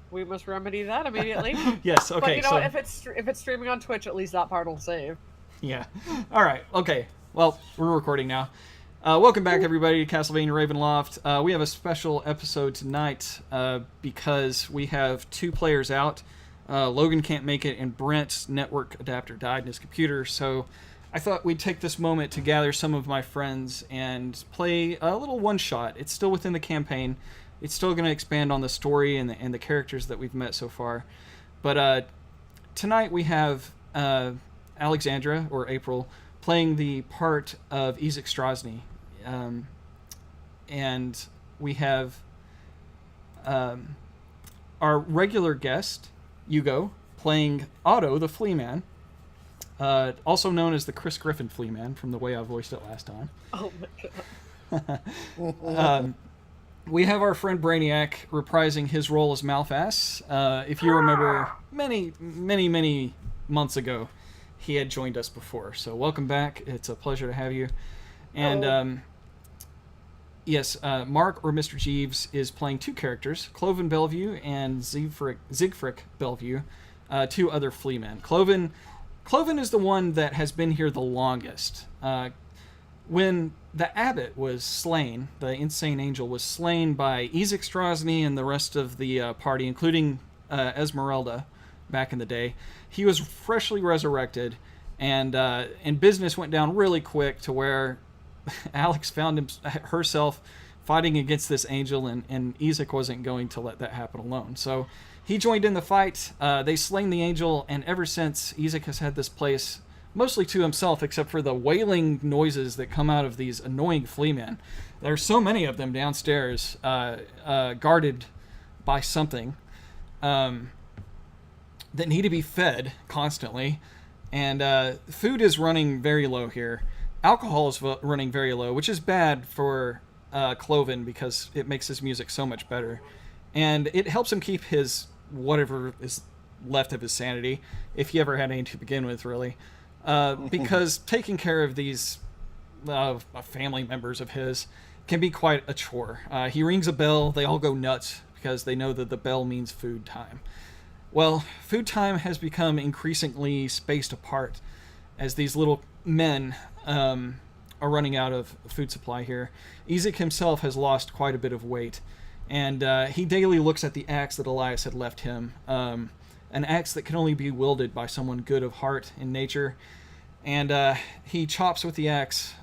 We must remedy that immediately. Yes, But okay, you know, so, if it's streaming on Twitch, at least that part will save. yeah. Alright, okay. Well, we're recording now. Welcome back, everybody, to Castlevania Ravenloft. We have a special episode tonight because we have two players out. Logan can't make it, and Brent's network adapter died in his computer, so I thought we'd take this moment to gather some of my friends and play a little one-shot. It's still within the campaign. It's still going to expand on the story and the characters that we've met so far. But tonight we have Alexandra, or April, playing the part of Ezek Strozny. And we have our regular guest, Hugo, playing Otto, the Flea Man, also known as the Chris Griffin Flea Man, from the way I voiced it last time. Oh my god. We have our friend Brainiac reprising his role as Malphas. If you remember, many months ago, he had joined us before. So welcome back. It's a pleasure to have you. And yes, Mark, or Mr. Jeeves, is playing two characters, Cloven Bellevue and Siegfried Bellevue, two other flea men. Cloven is the one that has been here the longest. When the abbot was slain, the insane angel was slain by Ezek Strozny and the rest of the party, including Esmeralda back in the day, he was freshly resurrected, and business went down really quick to where Alex found herself fighting against this angel, and Ezek wasn't going to let that happen alone. So he joined in the fight. They slain the angel, and ever since, Ezek has had this place mostly to himself, except for the wailing noises that come out of these annoying flea men. There are so many of them downstairs, guarded by something, that need to be fed constantly. And food is running very low here. Alcohol is running very low, which is bad for Cloven because it makes his music so much better. And it helps him keep his whatever is left of his sanity, if he ever had any to begin with, really. Because taking care of these family members of his can be quite a chore. He rings a bell, they all go nuts because they know that the bell means food time. Well, food time has become increasingly spaced apart as these little men are running out of food supply here. Ezek himself has lost quite a bit of weight, and he daily looks at the axe that Elias had left him. An axe that can only be wielded by someone good of heart in nature. And he chops with the axe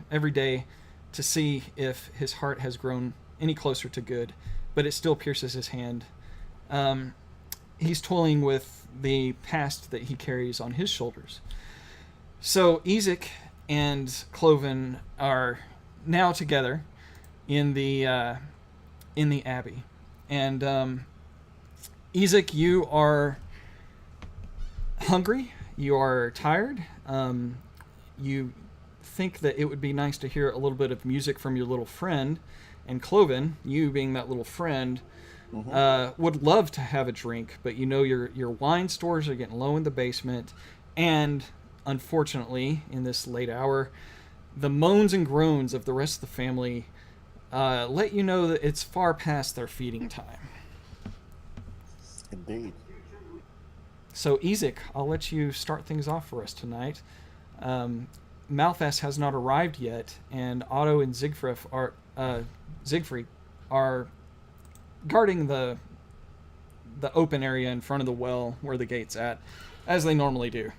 every day to see if his heart has grown any closer to good, but it still pierces his hand. He's toiling with the past that he carries on his shoulders. So Ezek and Cloven are now together in the abbey. And Ezek, you are hungry, you are tired, you think that it would be nice to hear a little bit of music from your little friend, and Cloven, you being that little friend, would love to have a drink, but you know your wine stores are getting low in the basement, and unfortunately, in this late hour, the moans and groans of the rest of the family let you know that it's far past their feeding time. Indeed. So, Ezek, I'll let you start things off for us tonight. Malphas has not arrived yet, and Otto and Siegfried are guarding the open area in front of the well where the gate's at, as they normally do.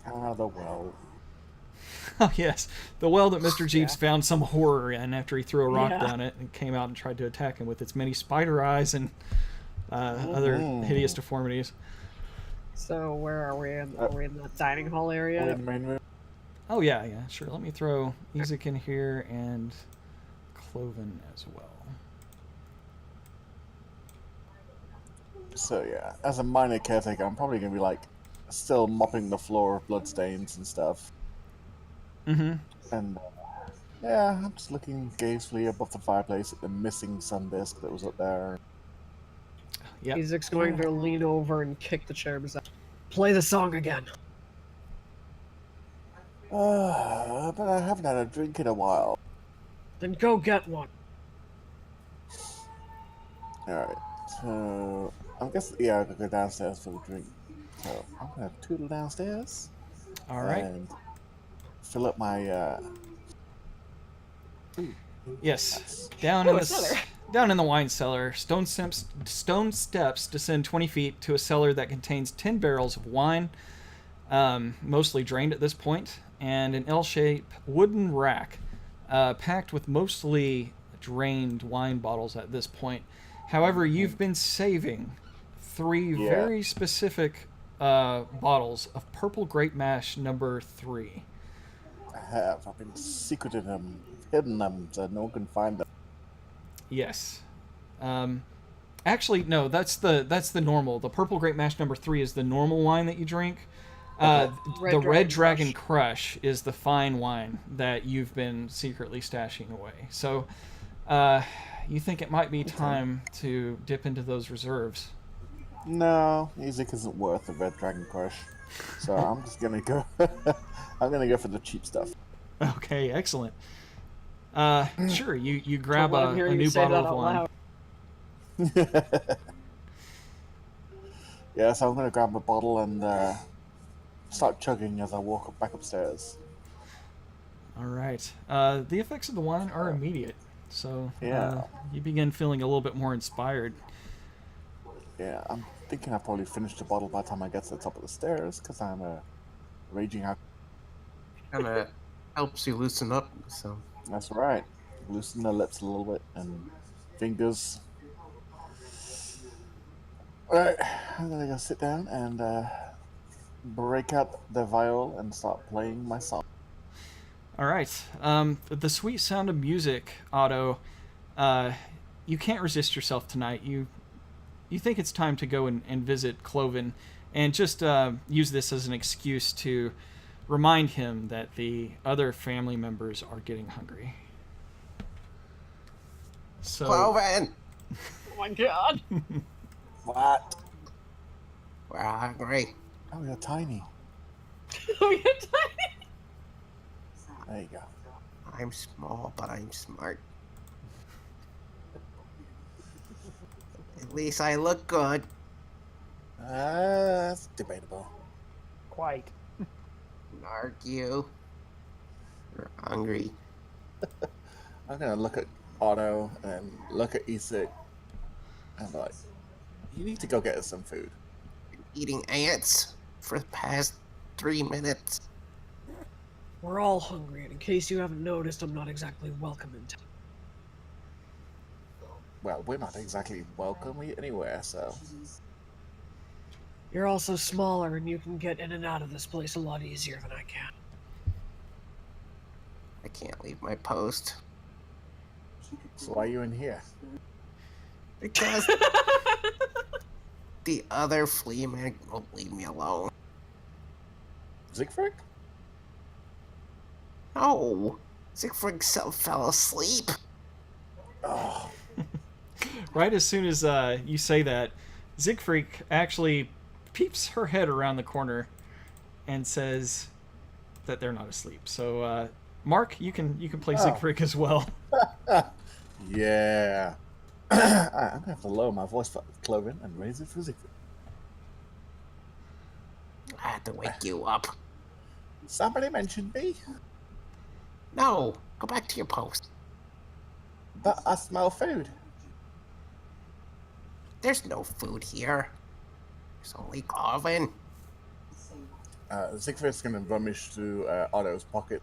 Ah, the well. Oh, yes. The well that Mr. Jeeves found some horror in after he threw a rock down it and came out and tried to attack him with its many spider eyes and other hideous deformities. So where are we? Are we in the dining hall area? Oh, yeah, sure. Let me throw Ezek in here and Cloven as well. So yeah, as a minor caretaker, I'm probably gonna be still mopping the floor of bloodstains and stuff. Mm-hmm. And yeah, I'm just looking gazefully above the fireplace at the missing sun disk that was up there. Yep. Ezek's going to lean over and kick the chair beside. Play the song again. But I haven't had a drink in a while. Then go get one. Alright, so I guess, yeah, I could go downstairs for the drink. So I'm gonna tootle downstairs All right. and fill up my, ooh, Yes. nice. Down Ooh, in a cellar. down in the wine cellar, stone steps descend 20 feet to a cellar that contains 10 barrels of wine, mostly drained at this point, and an L-shaped wooden rack packed with mostly drained wine bottles at this point. However, you've been saving 3 Yeah. very specific bottles of purple grape mash number 3. I have. I've been secreting them, hidden them so no one can find them. Yes. Actually, no. That's the normal. The purple grape mash number 3 is the normal wine that you drink. Okay. The Red Dragon Crush is the fine wine that you've been secretly stashing away. So, you think it might be time to dip into those reserves? No, music isn't worth a Red Dragon Crush. So I'm just gonna go. I'm gonna go for the cheap stuff. Okay, excellent. Sure. You grab Don't let a him hear you new say bottle that of out wine. loud. Yeah, so I'm gonna grab a bottle and start chugging as I walk back upstairs. All right. The effects of the wine are immediate, so Yeah. you begin feeling a little bit more inspired. Yeah, I'm thinking I'll probably finish the bottle by the time I get to the top of the stairs because I'm raging out. Kind of helps you loosen up. So That's right. Loosen the lips a little bit and fingers. Alright, I'm gonna go sit down and break out the viol and start playing my song. All right. The sweet sound of music, Otto. You can't resist yourself tonight. You think it's time to go and visit Cloven, and just use this as an excuse to remind him that the other family members are getting hungry. So, Cloven, Oh my god. What? we're hungry. Oh, you're tiny. Oh, you're tiny. There you go. I'm small, but I'm smart. At least I look good. That's debatable. Quite. Argue. We're hungry. I'm gonna look at Otto and look at Isak and be like, you need to go get us some food. Eating ants for the past 3 minutes. We're all hungry, and in case you haven't noticed, I'm not exactly welcome in town. Well, we're not exactly welcome anywhere, so. You're also smaller, and you can get in and out of this place a lot easier than I can. I can't leave my post. So why are you in here? Because the other flea man won't leave me alone. Siegfried? No, Siegfried fell asleep. Oh, right as soon as you say that, Siegfried actually peeps her head around the corner and says that they're not asleep. So, Mark, you can play Siegfried as well. yeah. I'm gonna have to lower my voice for Cloven and raise it for Siegfried. I had to wake you up. Somebody mentioned me, No, go back to your post. but I smell food. There's no food here. There's only Cloven. Siegfried's gonna rummage through Otto's pocket.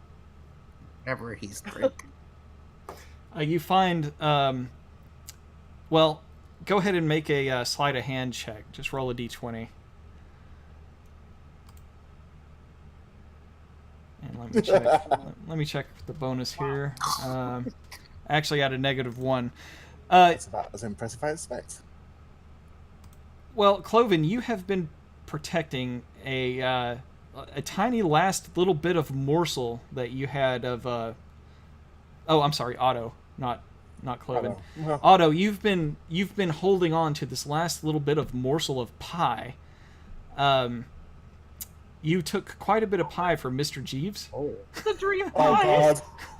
Whatever he's drinking. You find, well, go ahead and make a sleight of hand check. Just roll a d20. And let me check. Let me check the bonus here. Actually, at a -1. That's about as impressive as I expect. Well, Cloven, you have been protecting a tiny last little bit of morsel that you had of. Oh, I'm sorry, Otto, not Cloven. Well, Otto, you've been holding on to this last little bit of morsel of pie. You took quite a bit of pie from Mr. Jeeves. Oh. The dream oh pie.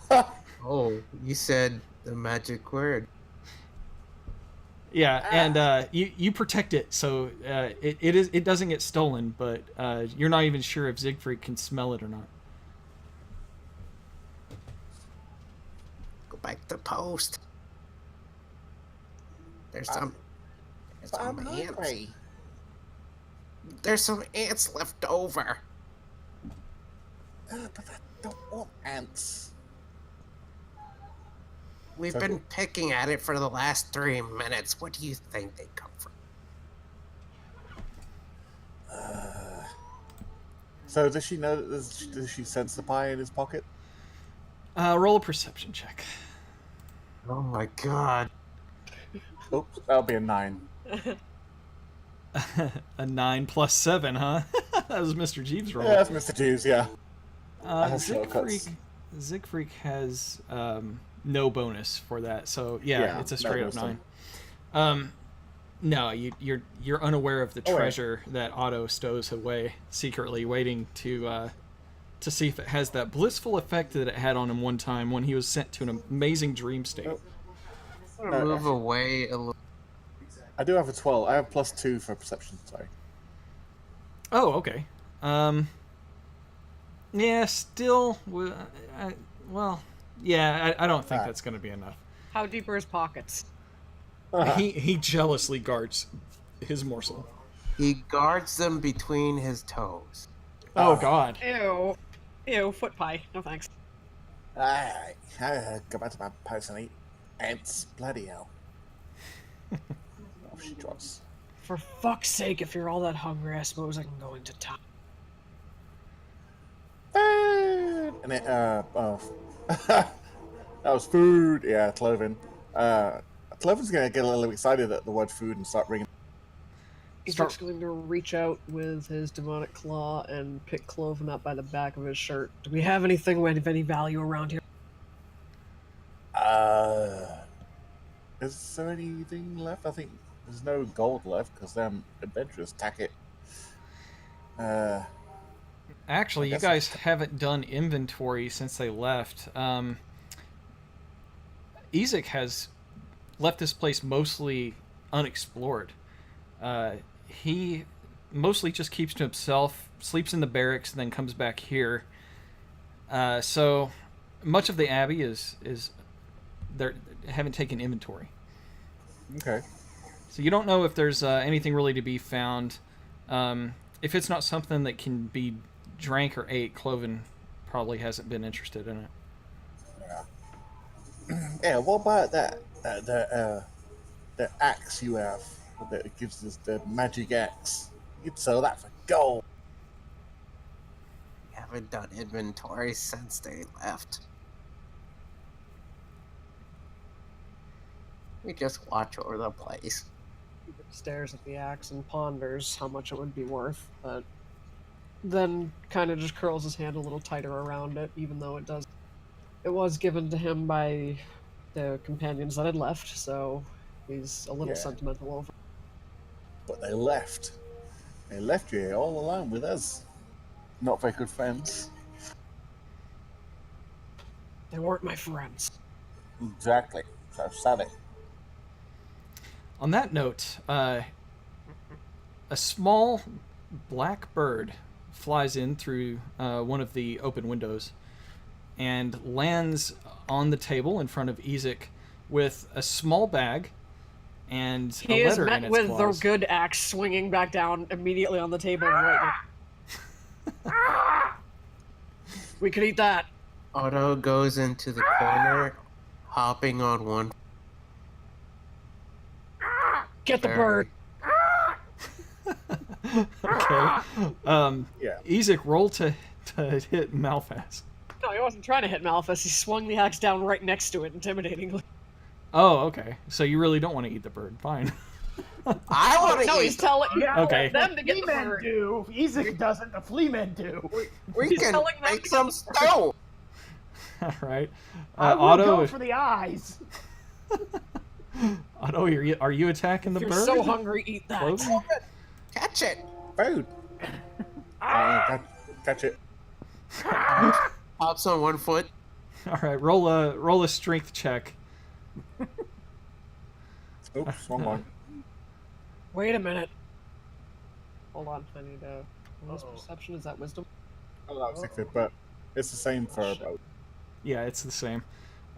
God. Oh, you said the magic word. Yeah, and you protect it, so it doesn't get stolen, but you're not even sure if Siegfried can smell it or not. Go back to post. There's I'm some ants. hungry. There's some ants left over. But I don't want ants. We've been picking at it for the last 3 minutes. What do you think they come from? So does she know that does she sense the pie in his pocket? Roll a perception check. Oh my god. Oops, that'll be a 9. A 9 plus 7, huh? That was Mr. Jeeves' roll. Yeah, that's Mr. Jeeves, yeah. Siegfried has no bonus for that, so yeah, it's a straight up 9. No, you're unaware of the treasure that Otto stows away secretly, waiting to see if it has that blissful effect that it had on him one time when he was sent to an amazing dream state. I'm gonna move away a little. I do have a 12. I have +2 for perception. Sorry. Oh, okay. Yeah, still. Yeah, I don't think that's going to be enough. How deep are his pockets? He jealously guards his morsel. He guards them between his toes. Oh, God. Ew. Ew, foot pie. No thanks. Alright, go back to my post and eat ants. Bloody hell. Off she trots. For fuck's sake, if you're all that hungry, I suppose I can go into town. Food! And it, that was food. Yeah, Cloven. Cloven's gonna get a little excited at the word food and start ringing. He's just going to reach out with his demonic claw and pick Cloven up by the back of his shirt. Do we have anything of any value around here? Is there anything left? I think there's no gold left because them adventurers tack it. Actually, you guys haven't done inventory since they left. Ezek has left this place mostly unexplored. He mostly just keeps to himself, sleeps in the barracks, and then comes back here. So much of the Abbey is they haven't taken inventory. Okay. So you don't know if there's anything really to be found. If it's not something that can be drank or ate, Cloven probably hasn't been interested in it. Yeah. Yeah. What about that? The axe you have that gives us the magic axe. You'd sell that for gold. We haven't done inventory since they left. We just watch over the place. He stares at the axe and ponders how much it would be worth, but then kind of just curls his hand a little tighter around it, even though it was given to him by the companions that had left, so he's a little sentimental over it. But they left. They left you here all alone with us. Not very good friends. They weren't my friends. Exactly. So sad it. On that note, a small black bird flies in through one of the open windows and lands on the table in front of Ezek with a small bag and a letter in its claws. He is met with the good axe swinging back down immediately on the table right now. We could eat that. Otto goes into the corner, hopping on one. Get the bird. Okay. Ezek, roll to hit Malphas. No, he wasn't trying to hit Malphas. He swung the axe down right next to it, intimidatingly. Oh, okay. So you really don't want to eat the bird. Fine. I want to No, he's telling okay. them to get the men bird. do. Ezek doesn't. The flea men do. We can make some stone. All right. I will Otto, go for the eyes. Otto, are you attacking the If bird? you're so hungry, eat that. Cloven? Catch it. Food. Catch it. Hops on one foot. All right. Roll a strength check. Oops, wrong one. Wait a minute. Hold on, I need to. What is Uh-oh. perception? Is that wisdom? Oh, that was 60, but it's the same for shit. both. Yeah, it's the same.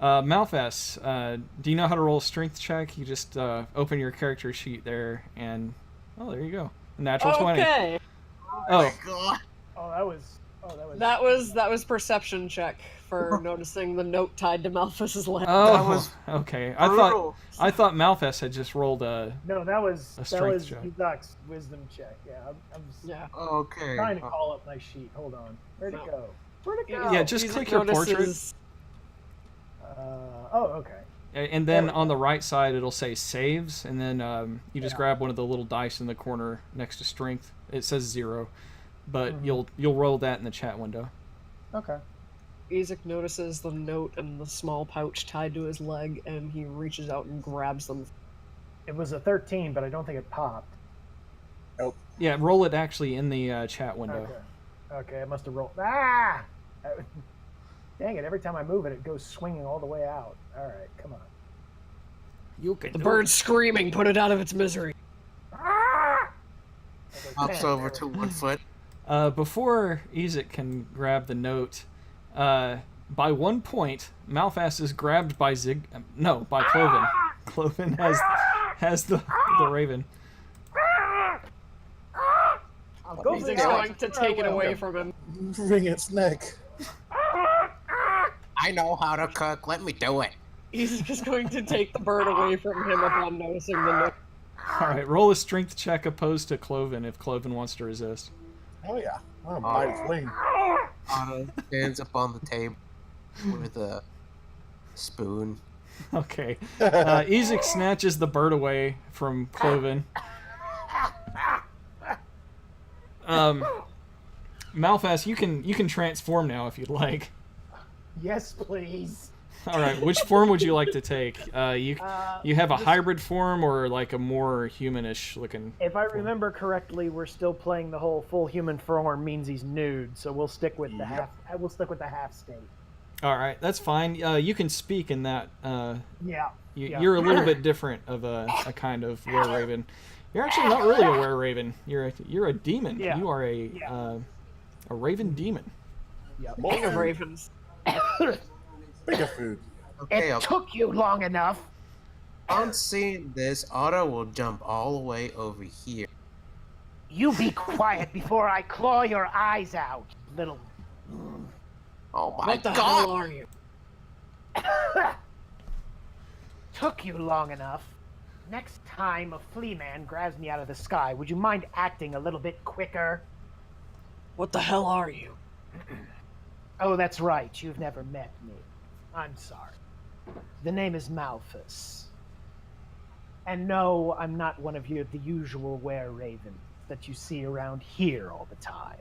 Malphas, do you know how to roll a strength check? You just open your character sheet there, and there you go, natural 20. Okay. Oh, God. That was perception check for noticing the note tied to Malphas's leg. oh, was okay. brutal. I thought Malphas had just rolled a. No, that was strength check. Izak's wisdom check. Yeah, I'm Yeah. Okay. trying to call up my sheet. Hold on. Where'd it go? Where'd it go? Yeah, just Isaac click your portrait. notices- Okay. And then on the right side, it'll say saves, and then you just grab one of the little dice in the corner next to strength. It says 0, but you'll roll that in the chat window. Okay. Isaac notices the note and the small pouch tied to his leg, and he reaches out and grabs them. It was a 13, but I don't think it popped. Yeah, roll it actually in the chat window. Okay, I must have rolled. Ah! Dang it, every time I move it, it goes swinging all the way out. All right, come on. You can The bird's screaming, put it out of its misery. Hops over to 1 foot. Before Isaac can grab the note, by 1 point, Malphas is grabbed by by Cloven. Cloven has the raven. I'll go for Isaac's the going to take it away from him. Wring its neck. I know how to cook. Let me do it. Isaac is going to take the bird away from him upon noticing the note. All right, roll a strength check opposed to Cloven if Cloven wants to resist. Oh yeah. I'm gonna bite its wing. Otto stands up on the table with a spoon. Okay. Isaac snatches the bird away from Cloven. Malphas, you can transform now if you'd like. Yes, please. All right, which form would you like to take? You have a hybrid form or like a more humanish looking. If I remember correctly, we're still playing the whole full human form means he's nude, so we'll stick with the half. We'll stick with the half state. All right, that's fine. You can speak in that. Yeah. You're a little bit different of a kind of were-raven. You're actually not really a were-raven. You're a demon. Yeah. You are a raven demon. Yep. King of ravens. Bigger food. Okay, Took you long enough. on seeing this, Otto will jump all the way over here. You be quiet before I claw your eyes out, little. Oh my What the god! hell are you? Took you long enough. Next time a flea man grabs me out of the sky, would you mind acting a little bit quicker? What the hell are you? Oh, that's right. You've never met me. I'm sorry. The name is Malphas. And no, I'm not one of the usual were-ravens that you see around here all the time.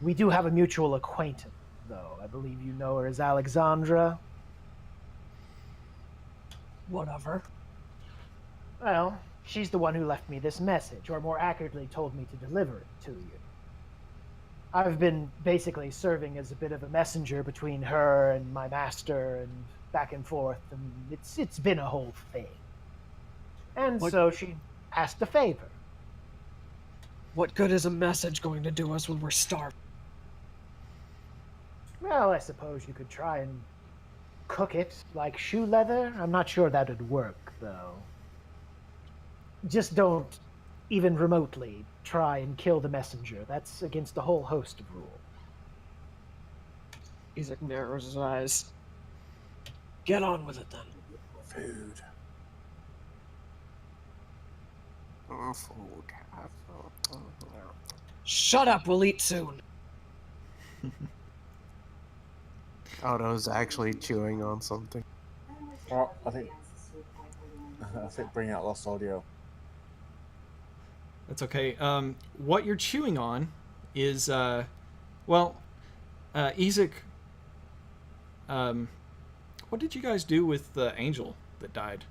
We do have a mutual acquaintance, though. I believe you know her as Alexandra. Whatever. Well, she's the one who left me this message, or more accurately told me to deliver it to you. I've been basically serving as a bit of a messenger between her and my master, and back and forth, and it's been a whole thing. And What- so she asked a favor. What good is a message going to do us when we're starved? Well, I suppose you could try and cook it like shoe leather. I'm not sure that would work, though. Just don't even remotely try and kill the messenger. That's against a whole host of rules. Isaac narrows his eyes. Get on with it then. Food. Food. Shut up, we'll eat soon. Otto's actually chewing on something. Well, I think bringing out lost audio. That's okay. What you're chewing on is, Isaac. What did you guys do with the angel that died?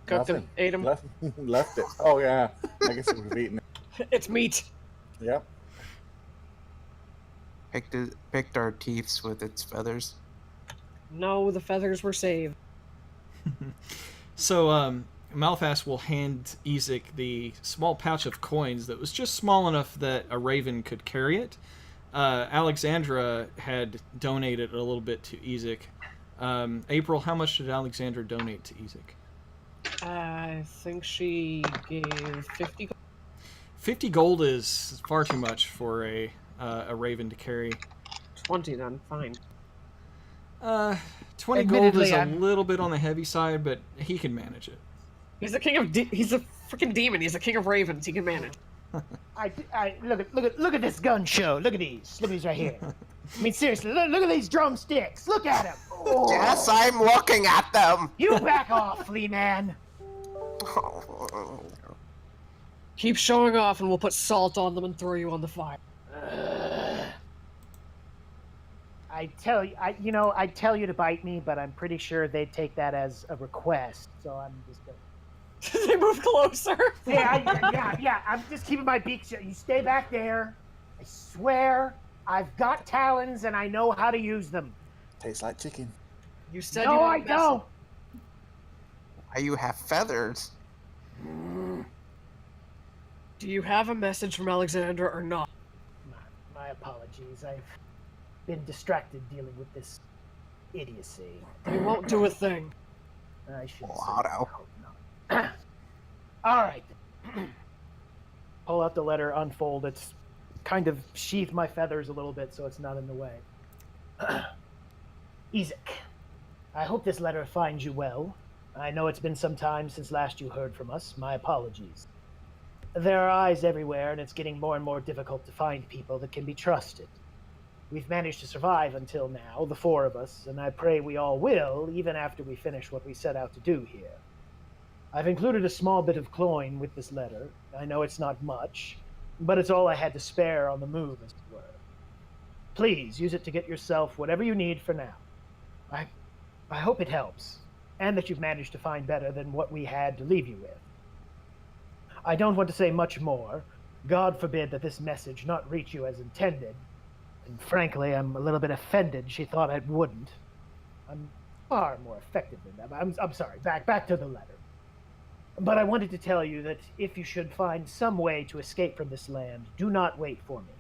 Cooked him, Nothing. ate him. Left it. Oh yeah. I guess it would have eaten it. It's meat. Yep. Picked our teeth with its feathers. No, the feathers were saved. So, Malphas will hand Ezek the small pouch of coins that was just small enough that a raven could carry it. Alexandra had donated a little bit to Ezek. April, how much did Alexandra donate to Ezek? I think she gave 50. 50 gold is far too much for a raven to carry. 20 then, fine. 20 gold is Admittedly, a I'm- little bit on the heavy side, but he can manage it. He's the king of he's a freaking demon. He's the king of ravens. He can manage. I look at this gun show. Look at these right here. I mean, seriously, look at these drumsticks. Look at them. Oh, Yes, I'm looking at them. you back off, flea man. Keep showing off, and we'll put salt on them and throw you on the fire. I tell you, I'd tell you to bite me, but I'm pretty sure they'd take that as a request. So I'm just gonna. They move closer. Yeah. I'm just keeping my beak shut. You stay back there. I swear, I've got talons and I know how to use them. Tastes like chicken. You said No, you I don't. Why you have feathers? Do you have a message from Alexandra or not? My apologies. I've been distracted dealing with this idiocy. They won't do a thing. I should Otto. hope not. All right. Pull out the letter, unfold it, kind of sheath my feathers a little bit so it's not in the way. Ezek, I hope this letter finds you well. I know it's been some time since last you heard from us. My apologies. There are eyes everywhere, and it's getting more and more difficult to find people that can be trusted. We've managed to survive until now, the four of us, and I pray we all will, even after we finish what we set out to do here. I've included a small bit of coin with this letter. I know it's not much, but it's all I had to spare on the move, as it were. Please use it to get yourself whatever you need for now. I hope it helps, and that you've managed to find better than what we had to leave you with. I don't want to say much more. God forbid that this message not reach you as intended. And frankly, I'm a little bit offended she thought I wouldn't. I'm far more effective than that. I'm sorry. Back to the letter. But I wanted to tell you that if you should find some way to escape from this land, do not wait for me.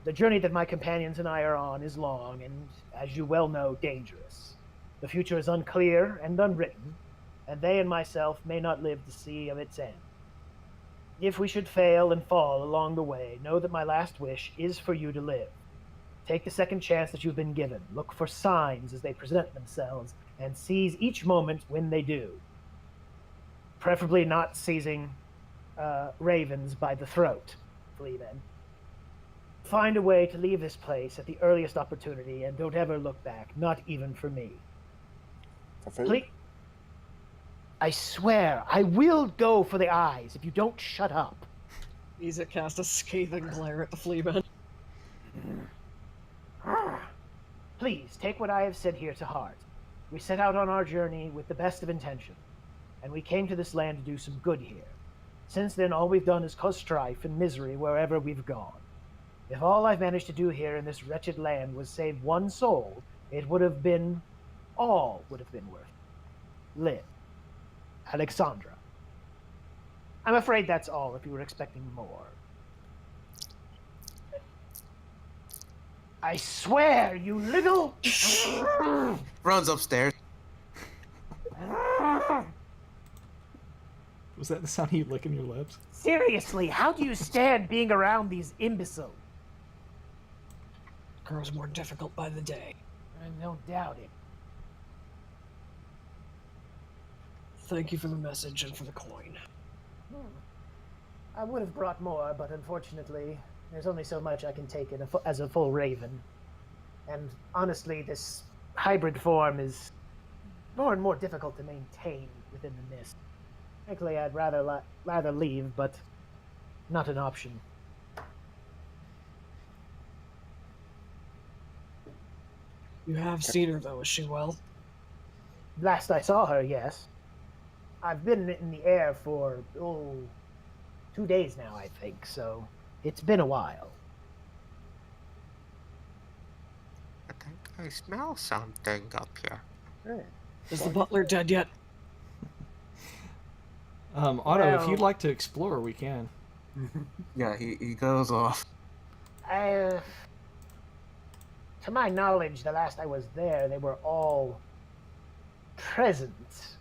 The journey that my companions and I are on is long and, as you well know, dangerous. The future is unclear and unwritten, and they and myself may not live to see of its end. If we should fail and fall along the way, know that my last wish is for you to live. Take the second chance that you've been given. Look for signs as they present themselves, and seize each moment when they do. Preferably not seizing ravens by the throat, Fleaman. Find a way to leave this place at the earliest opportunity, and don't ever look back, not even for me. For food? Please. I swear, I will go for the eyes if you don't shut up. Ezek cast a scathing glare at the flea man. Please, take what I have said here to heart. We set out on our journey with the best of intention, and we came to this land to do some good here. Since then, all we've done is cause strife and misery wherever we've gone. If all I've managed to do here in this wretched land was save one soul, it would have been... all would have been worth it. Live. Alexandra. I'm afraid that's all if you were expecting more. I swear, you little... Runs upstairs. Was that the sound of you licking your lips? Seriously, how do you stand being around these imbeciles? Grows more difficult by the day. I don't doubt it. Thank you for the message and for the coin. I would have brought more, but unfortunately, there's only so much I can take as a full raven. And honestly, this hybrid form is more and more difficult to maintain within the mist. Frankly, I'd rather leave, but not an option. You have seen her, though. Is she well? Last I saw her, yes. I've been in the air for, 2 days now, I think, so it's been a while. I think I smell something up here. Is the butler dead yet? Otto, if you'd Well- like to explore, we can. Yeah, he goes off. To my knowledge, the last I was there, they were all present.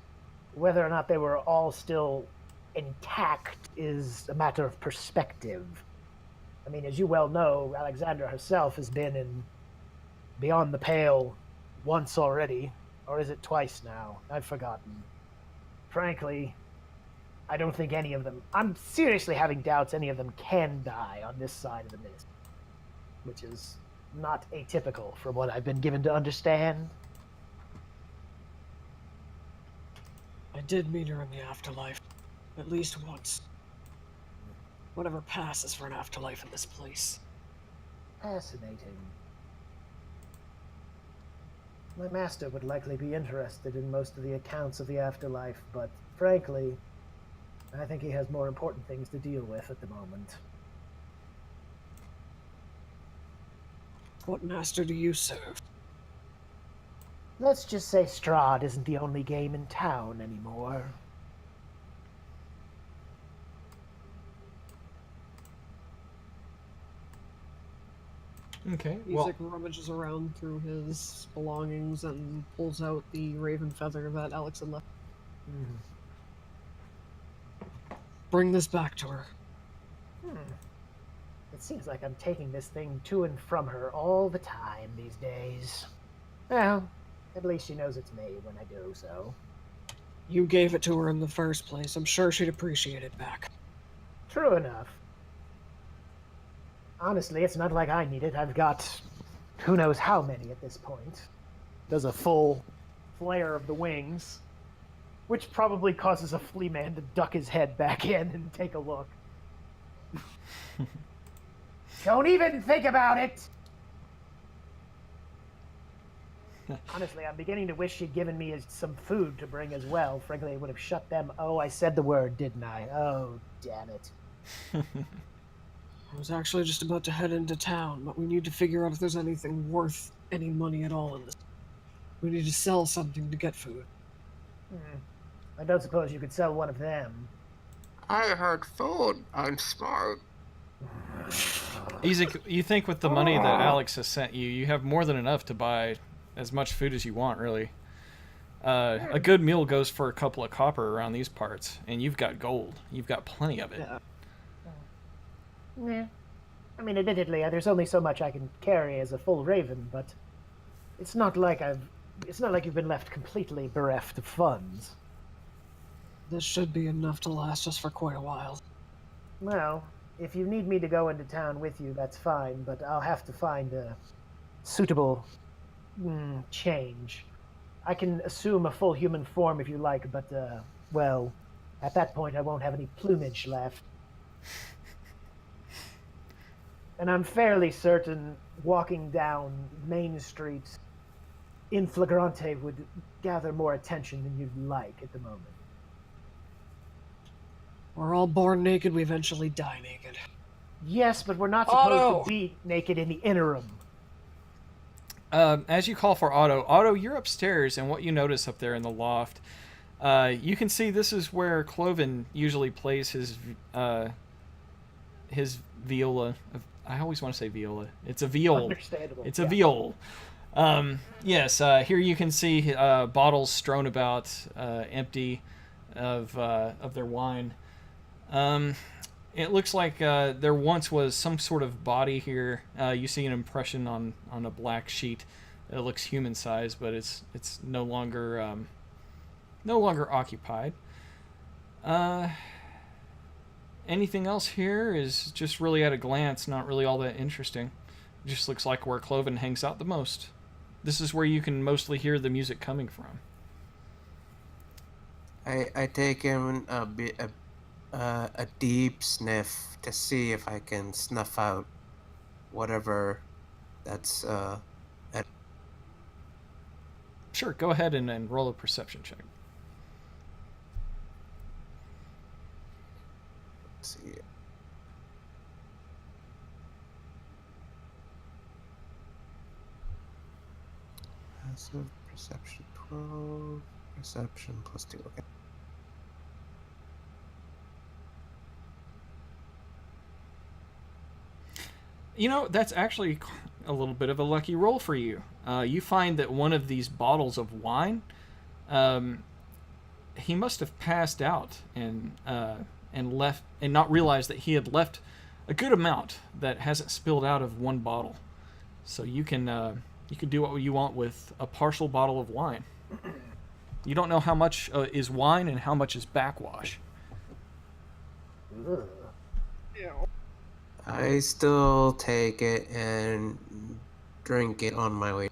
Whether or not they were all still intact is a matter of perspective. I mean, as you well know, Alexandra herself has been in Beyond the Pale once already. Or is it twice now? I've forgotten. Frankly, I don't think any of them... I'm seriously having doubts any of them can die on this side of the mist. Which is not atypical from what I've been given to understand. I did meet her in the afterlife. At least once. Whatever passes for an afterlife in this place. Fascinating. My master would likely be interested in most of the accounts of the afterlife, but frankly, I think he has more important things to deal with at the moment. What master do you serve? Let's just say Strahd isn't the only game in town anymore. Okay. He Well, rummages around through his belongings and pulls out the raven feather that Alex had left. Bring this back to her. It seems like I'm taking this thing to and from her all the time these days. Well, at least she knows it's me when I do so. You gave it to her in the first place. I'm sure she'd appreciate it back. True enough. Honestly, it's not like I need it. I've got who knows how many at this point. Does a full flare of the wings, which probably causes a flea man to duck his head back in and take a look. Don't even think about it! Honestly, I'm beginning to wish she'd given me some food to bring as well. Frankly, I would have shut them. Oh, I said the word, didn't I? Oh, damn it. I was actually just about to head into town, but we need to figure out if there's anything worth any money at all in this. We need to sell something to get food. I don't suppose you could sell one of them. I heard food. I'm smart. Ezek, you think with the money that Alex has sent you, you have more than enough to buy as much food as you want, really. A good meal goes for a couple of copper around these parts, and you've got gold. You've got plenty of it. Yeah. Yeah. I mean, admittedly, there's only so much I can carry as a full raven, but it's not like you've been left completely bereft of funds. This should be enough to last us for quite a while. Well, if you need me to go into town with you, that's fine, but I'll have to find a suitable change. I can assume a full human form if you like, but, well, at that point I won't have any plumage left. And I'm fairly certain walking down Main Street in flagrante would gather more attention than you'd like at the moment. We're all born naked, we eventually die naked. Yes, but we're not supposed Otto! to be naked in the interim. As you call for Otto, you're upstairs, and what you notice up there in the loft, you can see this is where Cloven usually plays his viola. I always want to say viola. It's a viol. Understandable. It's a viol. Yes, here you can see bottles strewn about, empty of their wine. It looks like there once was some sort of body here. You see an impression on a black sheet. It looks human-sized, but it's no longer occupied. Anything else here is just really at a glance, not really all that interesting. It just looks like where Cloven hangs out the most. This is where you can mostly hear the music coming from. I take in a deep sniff to see if I can snuff out whatever that's Sure, go ahead and roll a perception check. let's see. Passive perception 12, perception plus 2. Okay. You know, that's actually a little bit of a lucky roll for you. You find that one of these bottles of wine, he must have passed out and left and not realized that he had left a good amount that hasn't spilled out of one bottle. So you can do what you want with a partial bottle of wine. You don't know how much is wine and how much is backwash. I still take it and drink it on my way.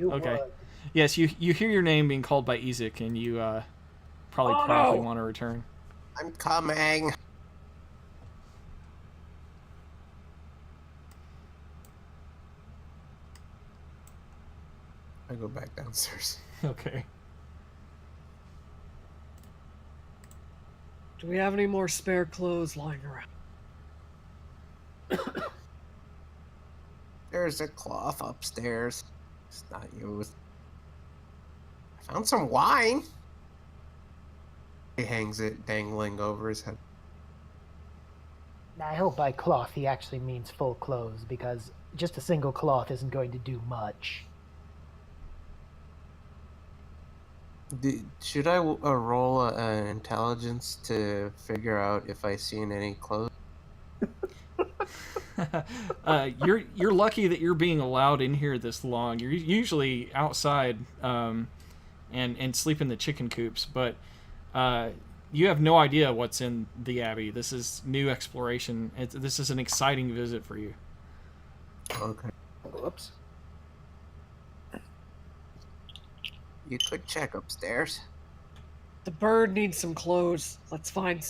Okay. Yes, you hear your name being called by Ezek, and you probably promptly want to return. I'm coming. I go back downstairs. Okay. Do we have any more spare clothes lying around? There's a cloth upstairs. It's not used. I found some wine. He hangs it dangling over his head. Now, I hope by cloth he actually means full clothes, because just a single cloth isn't going to do much. Should I roll an intelligence to figure out if I seen any clothes? You're lucky that you're being allowed in here this long. You're usually outside and sleep in the chicken coops, but you have no idea what's in the Abbey. This is new exploration. This is an exciting visit for you. Okay. Whoops. You could check upstairs. The bird needs some clothes. Let's find.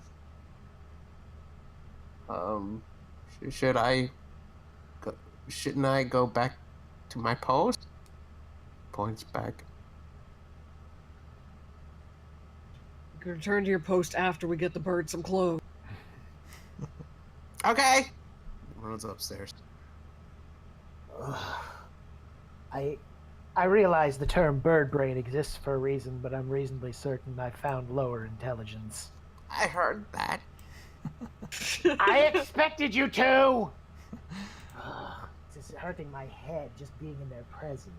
Should I? Shouldn't I go back to my post? Points back. You can return to your post after we get the bird some clothes. Okay. Runs upstairs. I realize the term bird brain exists for a reason, but I'm reasonably certain I found lower intelligence. I heard that. I expected you to! This is hurting my head just being in their presence.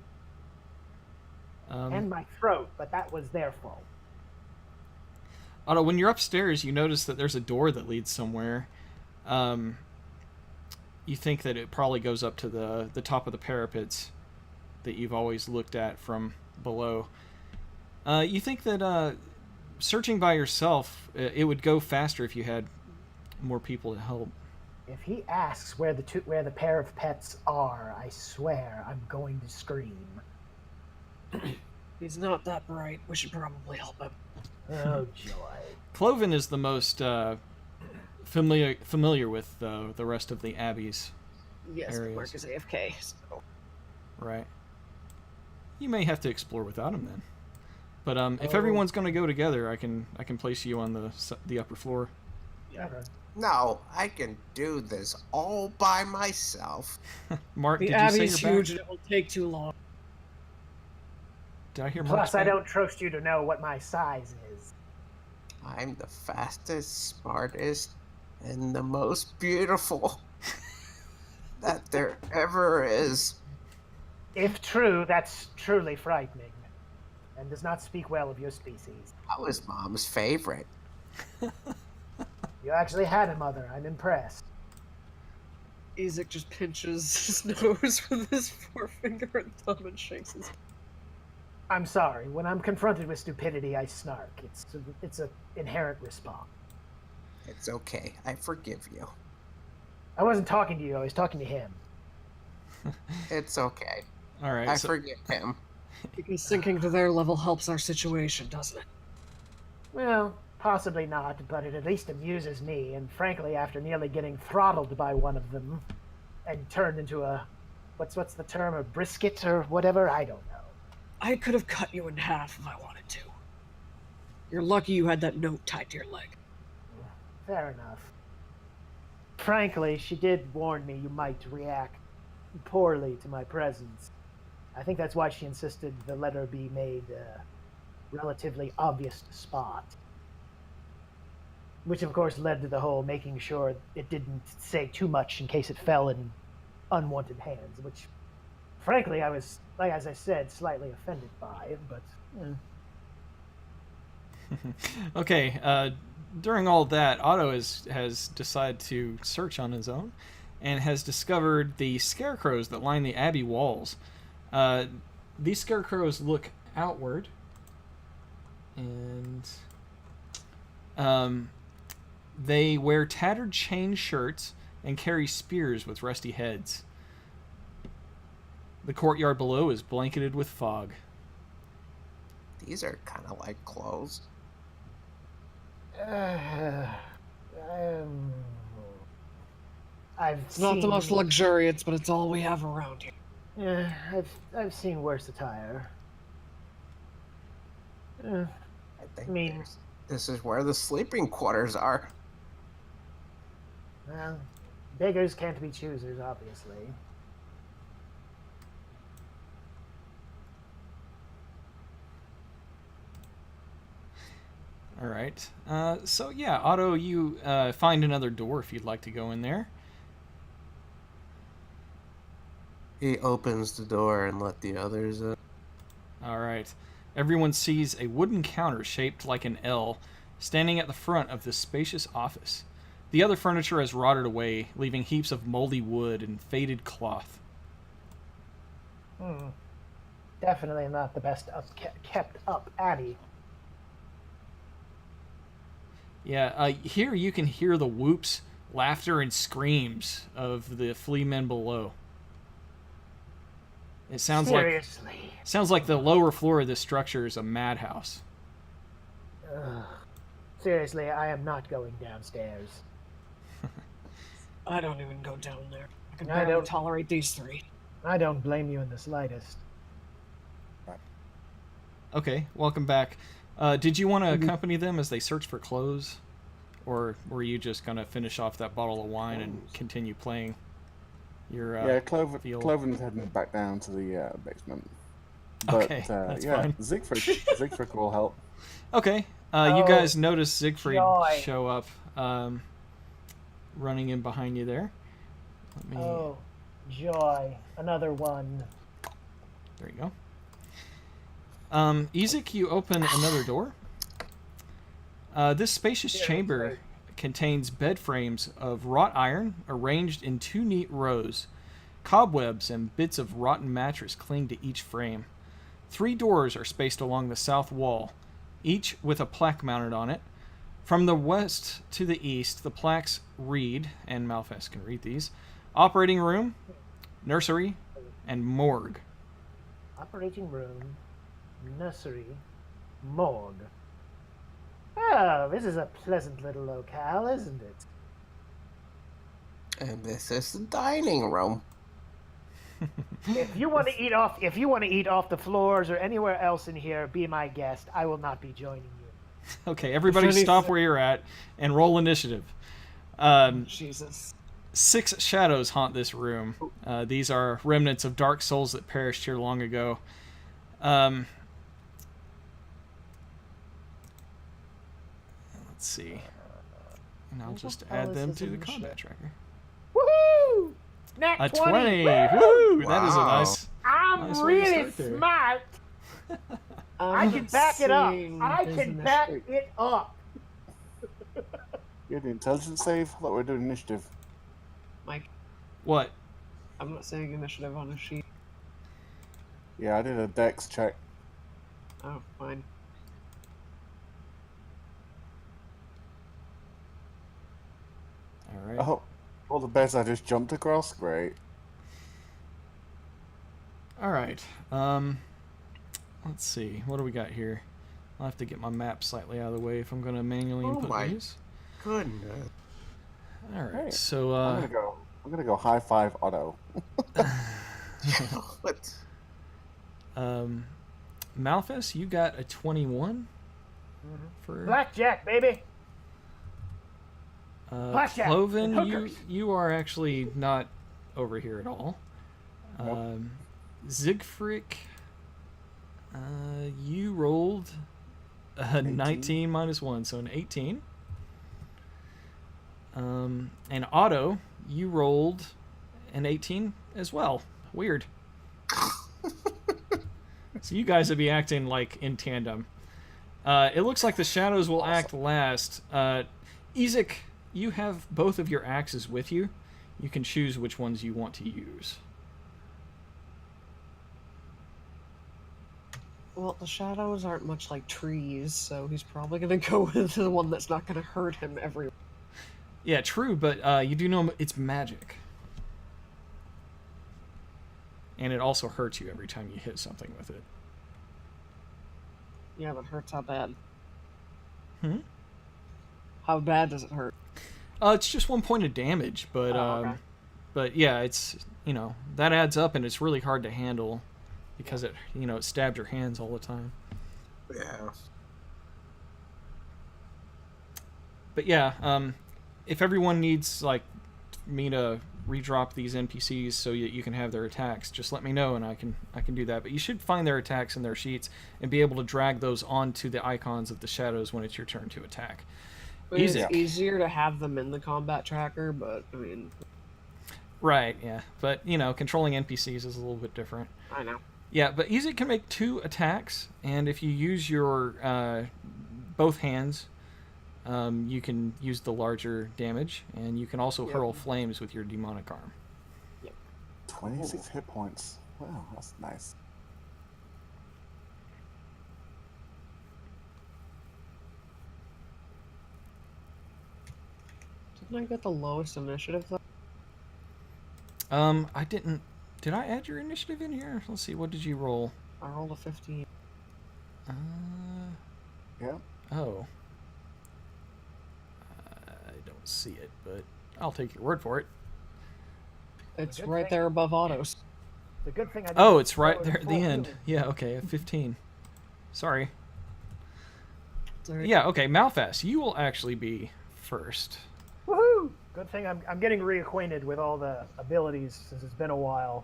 And my throat, but that was their fault. Otto, when you're upstairs, you notice that there's a door that leads somewhere. You think that it probably goes up to the top of the parapets that you've always looked at from below. You think that searching by yourself, it would go faster if you had more people to help. If he asks where the pair of pets are, I swear I'm going to scream. He's not that bright. We should probably help him. Oh, joy. Cloven is the most familiar with the rest of the Abbeys. Yes, areas. Mark is AFK. So. Right. You may have to explore without him then. But if everyone's going to go together, I can place you on the upper floor. Yeah. Okay. No, I can do this all by myself. Mark, The did you say Abbey's you're huge back? and it will take too long. Did I hear Mark? Plus, I don't trust you to know what my size is. I'm the fastest, smartest, and the most beautiful that there ever is. If true, that's truly frightening, and does not speak well of your species. I was Mom's favorite. You actually had a mother. I'm impressed. Ezek just pinches his nose with his forefinger and thumb and shakes his head. I'm sorry. When I'm confronted with stupidity, I snark. It's an inherent response. It's okay. I forgive you. I wasn't talking to you. I was talking to him. It's okay. All right. I forgive him. Because sinking to their level helps our situation, doesn't it? Well, possibly not, but it at least amuses me. And frankly, after nearly getting throttled by one of them and turned into a, what's the term, a brisket or whatever? I don't know. I could have cut you in half if I wanted to. You're lucky you had that note tied to your leg. Fair enough. Frankly, she did warn me you might react poorly to my presence. I think that's why she insisted the letter be made relatively obvious to spot. which of course led to the whole making sure it didn't say too much in case it fell in unwanted hands, which frankly I was, like as I said, slightly offended by, but Okay, during all that, Otto has decided to search on his own and has discovered the scarecrows that line the abbey walls. These scarecrows look outward, and they wear tattered chain shirts and carry spears with rusty heads. The courtyard below is blanketed with fog. These are kind of like clothes. It's not the most luxurious, but it's all we have around here. Yeah, I've seen worse attire. I think this is where the sleeping quarters are. Well, beggars can't be choosers, obviously. All right. So yeah, Otto, you find another door if you'd like to go in there. He opens the door and let the others in. All right. Everyone sees a wooden counter shaped like an L standing at the front of this spacious office. The other furniture has rotted away, leaving heaps of moldy wood and faded cloth. Definitely not the best kept up abbey. Yeah, here you can hear the whoops, laughter, and screams of the flea men below. It sounds like the lower floor of this structure is a madhouse. Seriously, I am not going downstairs. I don't even go down there. I can barely tolerate these three. I don't blame you in the slightest. Okay, welcome back. Did you want to accompany them as they search for clothes? Or were you just going to finish off that bottle of wine and continue playing your Cloven's heading back down to the basement. But, okay, that's fine. Siegfried will help. Okay, you guys notice Siegfried show up, running in behind you there. Oh, joy. Another one. There you go. Ezek, you open another door. This spacious chamber contains bed frames of wrought iron arranged in 2 neat rows. Cobwebs and bits of rotten mattress cling to each frame. 3 doors are spaced along the south wall, each with a plaque mounted on it. From the west to the east, the plaques read, and Malphas can read these, operating room, nursery, and morgue. Operating room, nursery, morgue. Oh, this is a pleasant little locale, isn't it? And this is the dining room. If you want to eat off the floors or anywhere else in here, be my guest. I will not be joining you. Okay, everybody stop where you're at and roll initiative. Jesus. 6 shadows haunt this room. These are remnants of dark souls that perished here long ago. Let's see. And I'll just add them to the combat tracker. Woohoo! Nat 20! Woo! Wow. That is a nice. I'm nice way to really start there. smart. I can back it up. I can back it up. You had an intelligence save? I thought we were doing initiative. Mike, What? I'm not saying initiative on a sheet. Yeah, I did a dex check. Oh, fine. All right. Oh, all the beds I just jumped across? Great. All right. Let's see. What do we got here? I'll have to get my map slightly out of the way if I'm going to manually input these. Goodness. All right. Hey, So I'm gonna go high five Otto. What? Malphas, you got a 21 for Blackjack, baby. Blackjack. Cloven. Hookers. You are actually not over here at all. Siegfried, you rolled a 19 minus 1, so an 18. And Otto, you rolled an 18 as well. Weird. So you guys would be acting like in tandem. It looks like the shadows will act last. Ezek, you have both of your axes with you. You can choose which ones you want to use. Well, the shadows aren't much like trees, so he's probably going to go with the one that's not going to hurt him every. Yeah, true, but you do know it's magic. And it also hurts you every time you hit something with it. Yeah, but hurts how bad? Hmm? How bad does it hurt? It's just 1 point of damage, but okay. but yeah, it's, you know, that adds up, and it's really hard to handle because it, you know, it stabbed your hands all the time. Yeah. But yeah, if everyone needs like me to redrop these NPCs so you can have their attacks, just let me know and I can do that. But you should find their attacks in their sheets and be able to drag those onto the icons of the shadows when it's your turn to attack. But it's Ezek. easier to have them in the combat tracker, but I mean, Right, yeah. But, you know, controlling NPCs is a little bit different. I know. Yeah, but Ezek can make 2 attacks, and if you use your both hands, you can use the larger damage, and you can also hurl flames with your demonic arm. 26 hit points. Wow, that's nice. Didn't I get the lowest initiative though? I didn't. Did I add your initiative in here? Let's see. What did you roll? I rolled a 15. Yeah. Oh. I don't see it, but I'll take your word for it. It's good right thing- there above autos. The good thing I didn't Oh, it's right roll there it at the full end. human. Yeah, okay, 15. Sorry. Alright. Yeah, okay, Malphas, you will actually be first. Woohoo! Good thing I'm getting reacquainted with all the abilities since it's been a while.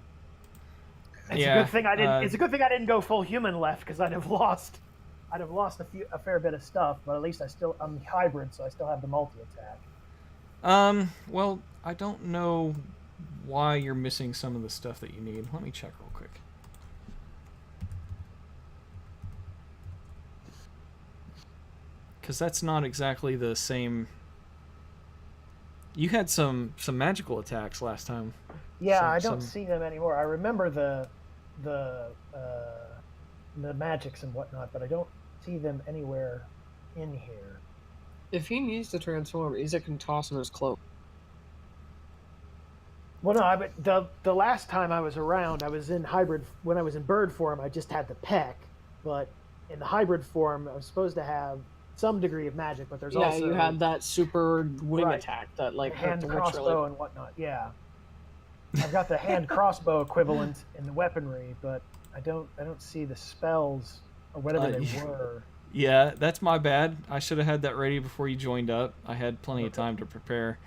It's Yeah, a good thing I didn't. It's a good thing I didn't go full human left because I'd have lost a fair bit of stuff. But at least I'm hybrid, so I still have the multi attack. Well, I don't know why you're missing some of the stuff that you need. Let me check real quick. Because that's not exactly the same. You had some magical attacks last time. Yeah, I don't see them anymore. I remember the magics and whatnot, but I don't see them anywhere in here. If he needs to transform, Izek can toss in his cloak. Well, no, but the last time I was around, I was in hybrid. When I was in bird form, I just had the peck, but in the hybrid form, I was supposed to have some degree of magic. But there's also you had that super wing Right. attack that like hurt hand the crossbow really. and whatnot. Yeah, I've got the hand crossbow equivalent in the weaponry, but I don't see the spells or whatever they were. Yeah, that's my bad. I should have had that ready before you joined up. I had plenty of time to prepare.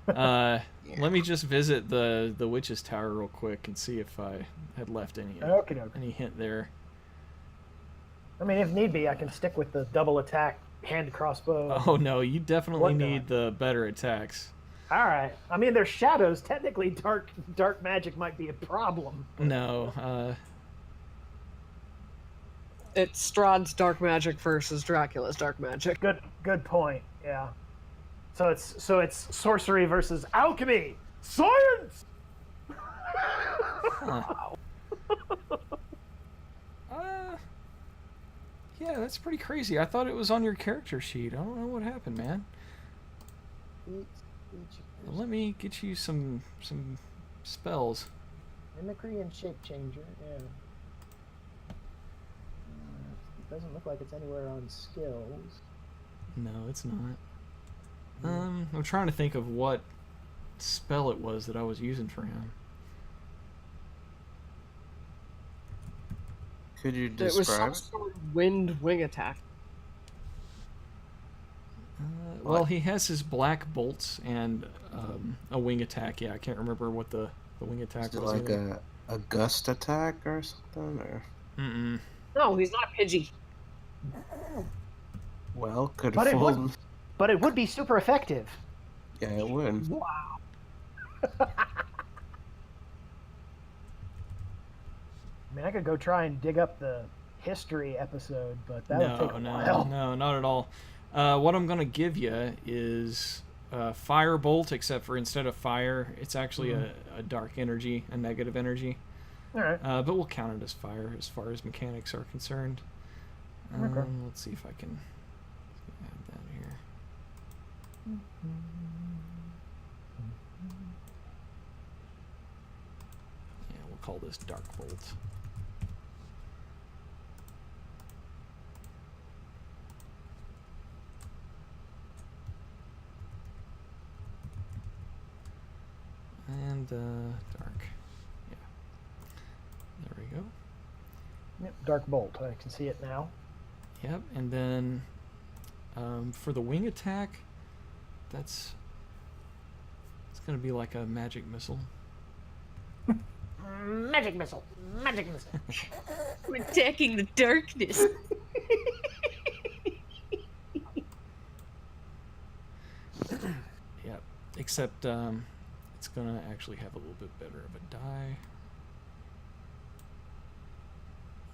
Let me just visit the witch's tower real quick and see if I had left any hint there. I mean, if need be, I can stick with the double attack hand crossbow. Oh no, you definitely Whatnot. need the better attacks. All right. I mean, there's shadows. Technically, dark magic might be a problem. No, It's Strahd's dark magic versus Dracula's dark magic. Good point. Yeah. So it's sorcery versus alchemy. Science. huh. Yeah, that's pretty crazy. I thought it was on your character sheet. I don't know what happened, man. Let me get you some spells. Mimicry and shape changer. Yeah. It doesn't look like it's anywhere on skills. No, it's not. I'm trying to think of what spell it was that I was using for him. Could you It was some describe? sort of wind wing attack. Well, he has his black bolts and a wing attack. Yeah, I can't remember what the wing attack Is it was. like a gust attack or something? Or Mm-mm. No, he's not Pidgey. well, could But it fool. But it would be super effective. Yeah, it would. Wow. I mean, I could go try and dig up the history episode, but that would take a while. No, not at all. What I'm going to give you is Firebolt, except for instead of fire, it's actually a dark energy, a negative energy. All right. But we'll count it as fire as far as mechanics are concerned. Okay. Let's see if I can add that here. Yeah, we'll call this Dark Bolt. And dark. Yeah. There we go. Yep, Dark Bolt. I can see it now. Yep, and then for the wing attack, it's going to be like a magic missile. Magic missile. Magic missile. I'm attacking the darkness. Yep, except it's going to actually have a little bit better of a die.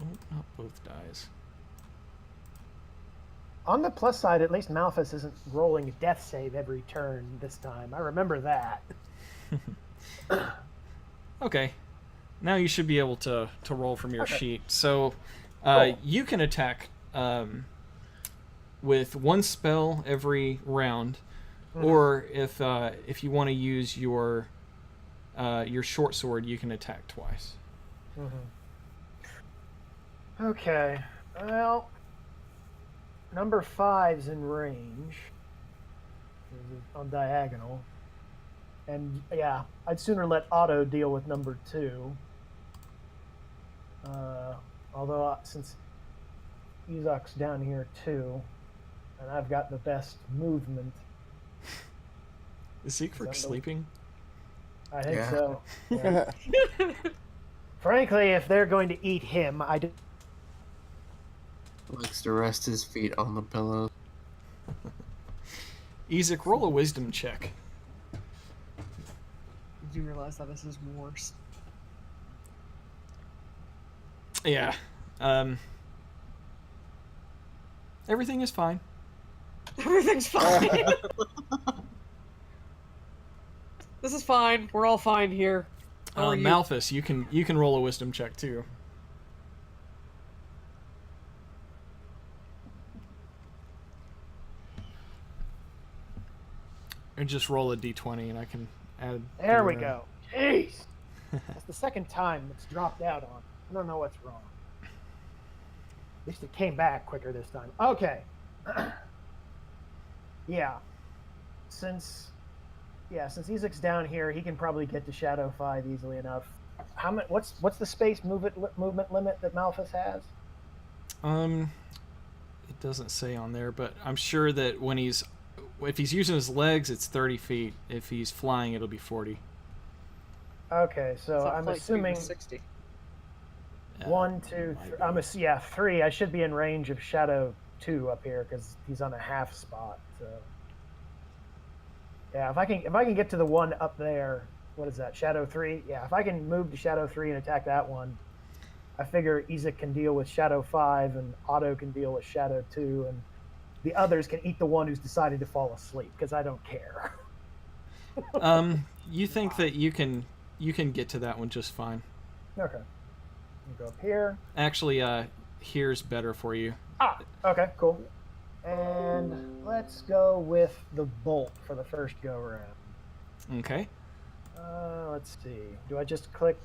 Oh, not both dies. On the plus side, at least Malphus isn't rolling a death save every turn this time. I remember that. Okay. Now you should be able to roll from your Okay. sheet. So Cool. you can attack with one spell every round, or if you want to use your short sword, you can attack twice. Okay. Well, number 5's in range. On diagonal. And yeah, I'd sooner let Otto deal with number 2. Although since Izak's down here too, and I've got the best movement, Is Siegfried sleeping? I think Yeah. so. Yeah. Frankly, if they're going to eat him, Likes to rest his feet on the pillow. Isaac, roll a wisdom check. Do you realize that this is worse? Yeah. Everything is fine. Everything's fine. This is fine. We're all fine here. How are you? Malphus, you can roll a wisdom check too. And just roll a d20 and I can add... There we your- go. Jeez. That's the second time it's dropped out on. I don't know what's wrong. At least it came back quicker this time. Okay. Yeah. Since Isaac's down here, he can probably get to Shadow 5 easily enough. How much? What's the space movement limit that Malphus has? It doesn't say on there, but I'm sure that if he's using his legs, it's 30 feet. If he's flying, it'll be 40. Okay, so Thought I'm flight speed was assuming 60. 1, 2, 3. 3. I should be in range of Shadow 2 up here because he's on a half spot. So yeah, if I can get to the one up there, what is that? Shadow 3. Yeah, if I can move to Shadow 3 and attack that one, I figure Isaac can deal with Shadow 5 and Otto can deal with Shadow 2, and the others can eat the one who's decided to fall asleep because I don't care. You think that you can get to that one just fine. Okay. You go up here. Actually, here's better for you. Okay, cool. And let's go with the bolt for the first go round. Okay. Let's see. Do I just click?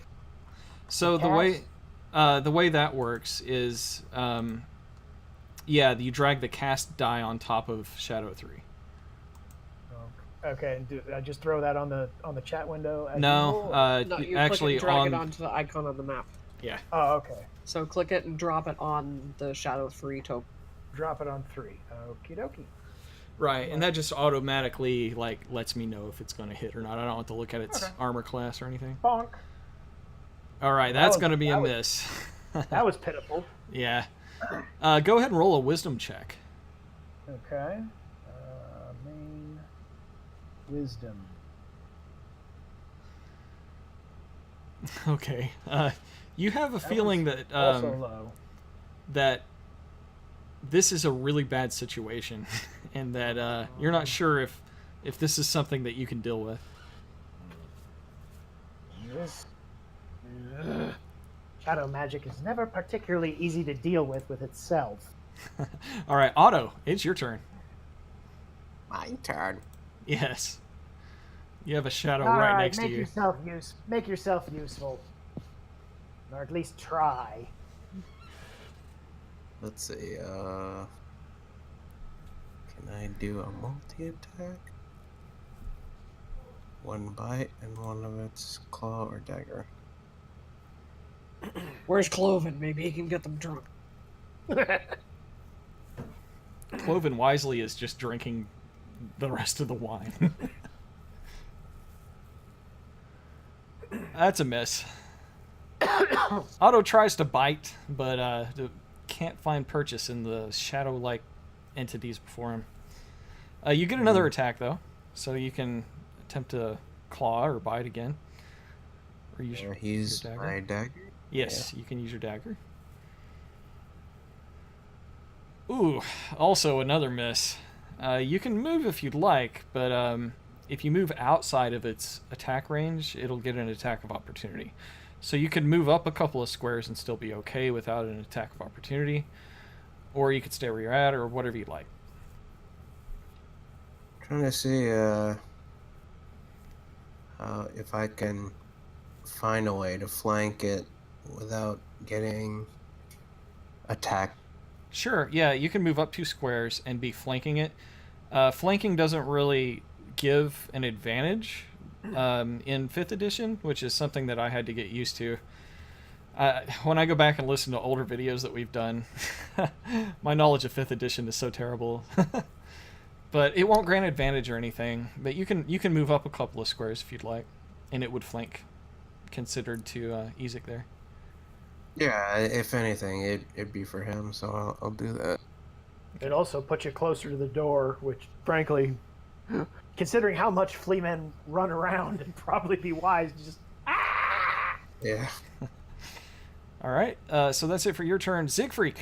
So the way that works is, you drag the cast die on top of Shadow 3. Okay, and do I just throw that on the chat window? As No, usual? No, you actually click it and drag on. it onto the icon on the map. Yeah. Oh, okay. So click it and drop it on the Shadow 3 token. Drop it on 3. Okie dokie. Right, and that just automatically lets me know if it's going to hit or not. I don't have to look at its armor class or anything. Bonk. All right, that's was- going to be a that was- miss. That was pitiful. Yeah. Go ahead and roll a wisdom check. Okay. Main. Wisdom. Okay. You have a That feeling was that also low. that this is a really bad situation, and that you're not sure if this is something that you can deal with. This shadow magic is never particularly easy to deal with itself. All right, Otto, it's your turn. My turn. Yes. You have a shadow All right right, next to you. make yourself useful, or at least try. Let's see. Can I do a multi-attack? One bite and one of its claw or dagger. Where's Cloven? Maybe he can get them drunk. Cloven wisely is just drinking the rest of the wine. That's a miss. Otto tries to bite, but can't find purchase in the shadow-like entities before him. You get another attack, though, so you can attempt to claw or bite again. Or use your dagger. My dagger? Yes, you can use your dagger. Ooh, also another miss. You can move if you'd like, but if you move outside of its attack range, it'll get an attack of opportunity. So you could move up a couple of squares and still be okay without an attack of opportunity, or you could stay where you're at, or whatever you'd like. Trying to see if I can find a way to flank it without getting attacked. Sure, yeah, you can move up 2 squares and be flanking it. Flanking doesn't really give an advantage in 5th edition, which is something that I had to get used to. When I go back and listen to older videos that we've done, my knowledge of 5th edition is so terrible. But it won't grant advantage or anything. But you can move up a couple of squares if you'd like, and it would flank, considered to Ezek there. Yeah, if anything, it'd be for him, so I'll do that. It also puts you closer to the door, which, frankly, considering how much flea men run around, it'd probably be wise to just. Yeah. All right, so that's it for your turn. Siegfried,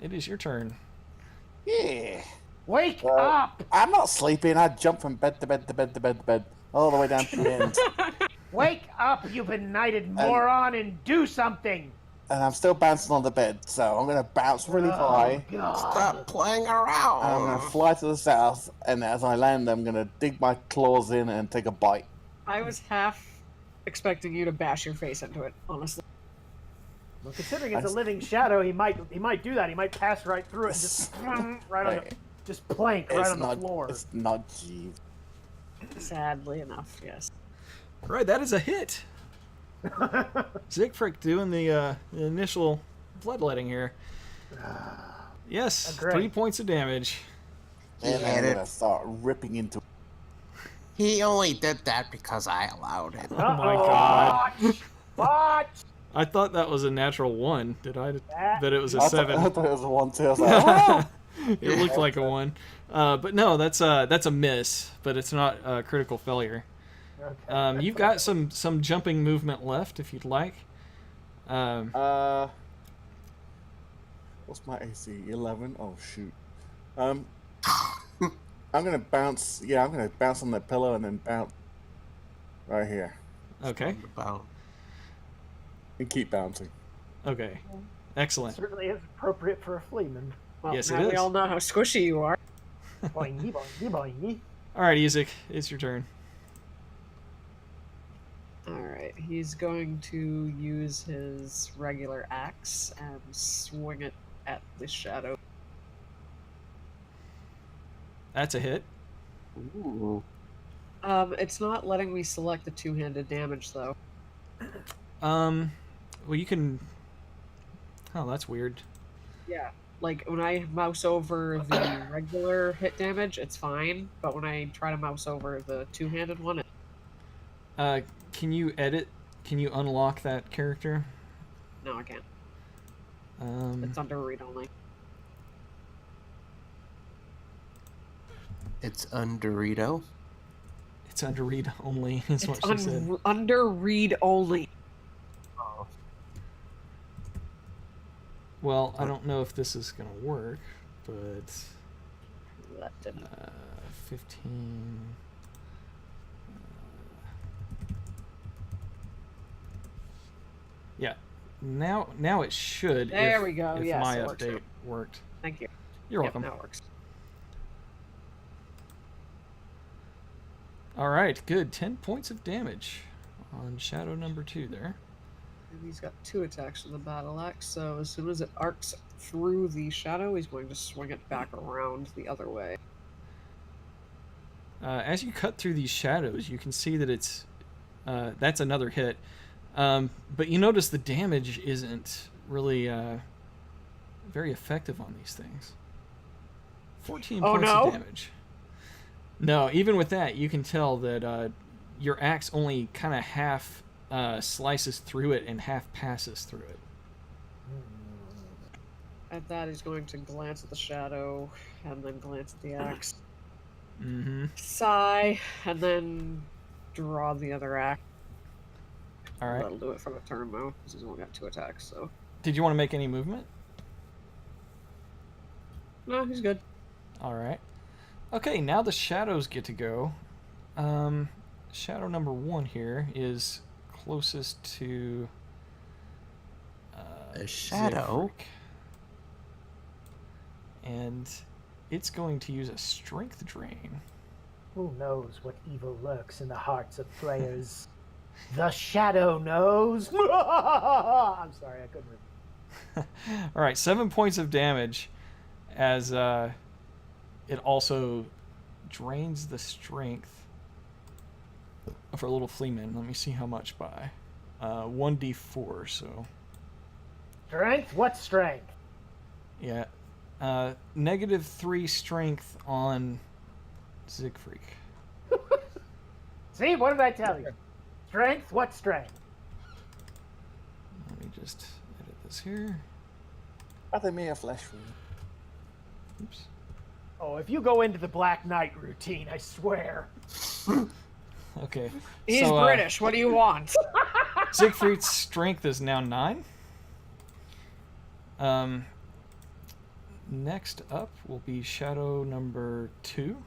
it is your turn. Yeah. Wake up! I'm not sleeping. I jump from bed to bed to bed to bed to bed, all the way down to the end. Wake up, you benighted moron, and do something! And I'm still bouncing on the bed, so I'm going to bounce really high. God. Stop playing around! And I'm going to fly to the south, and as I land, I'm going to dig my claws in and take a bite. I was half expecting you to bash your face into it, honestly. Well, considering it's a living shadow, he might do that. He might pass right through it and just right on the, just plank right on the floor. It's not Jeeves. Sadly enough, yes. All right, that is a hit. Siegfried doing the initial bloodletting here. Yes, Great. 3 points of damage. And I'm going to start ripping into it. He only did that because I allowed it. Oh my god. Watch! I thought that was a natural 1. Did I? That it was a 7. I thought it was a 1 too. I was like, oh! It looked like a 1. But no, that's a miss, but it's not a critical failure. Okay. You've got some jumping movement left if you'd like. What's my AC? 11? Oh, shoot. I'm gonna bounce. Yeah, I'm gonna bounce on that pillow and then bounce right here Okay. and keep bouncing. Okay. Excellent. Certainly is appropriate for a fleaman. Well, Yes, now it we is. all know how squishy you are. Boingy, boingy, boingy. All right, Ezek, it's your turn. Alright, he's going to use his regular axe and swing it at the shadow. That's a hit. Ooh. It's not letting me select the two-handed damage, though. Well, you can. Oh, that's weird. Yeah, like, when I mouse over the regular hit damage, it's fine, but when I try to mouse over the two-handed one, Can you edit? Can you unlock that character? no, I can't. It's under read-only. It's under Dorito. It's under read only, is what she said. Under read only. Oh. Well, I don't know if this is going to work, but... That didn't. 15... yeah. Now it should. There if, we go. If Yes, my it works update now. worked. Thank you. You're Yep, welcome. now it works. All right, good. 10 points of damage on shadow number 2 there. And he's got 2 attacks with the battle axe, so as soon as it arcs through the shadow, he's going to swing it back around the other way. As you cut through these shadows, you can see that it's that's another hit. But you notice the damage isn't really very effective on these things. 14 points of damage. No, even with that, you can tell that your axe only kind of half slices through it and half passes through it. At that, he's going to glance at the shadow and then glance at the axe. Mm-hmm. Sigh, and then draw the other axe. All right. That'll do it for the turn, though, because he's only got 2 attacks, so... Did you want to make any movement? No, he's good. All right. Okay, now the shadows get to go. Shadow number 1 here is closest to... a shadow? Siegfried. And it's going to use a strength drain. Who knows what evil lurks in the hearts of players? The shadow knows. I'm sorry, I couldn't read. All right, 7 points of damage as it also drains the strength for a little fleaman. Let me see how much by. 1d4, so... Strength? What strength? Yeah. -3 strength on Siegfried. See, what did I tell you? Strength? What strength? Let me just edit this here. I think me a flesh wound. Oops. Oh, if you go into the Black Knight routine, I swear. Okay. He's so, British. What do you want? Siegfried's strength is now 9. Next up will be shadow number 2.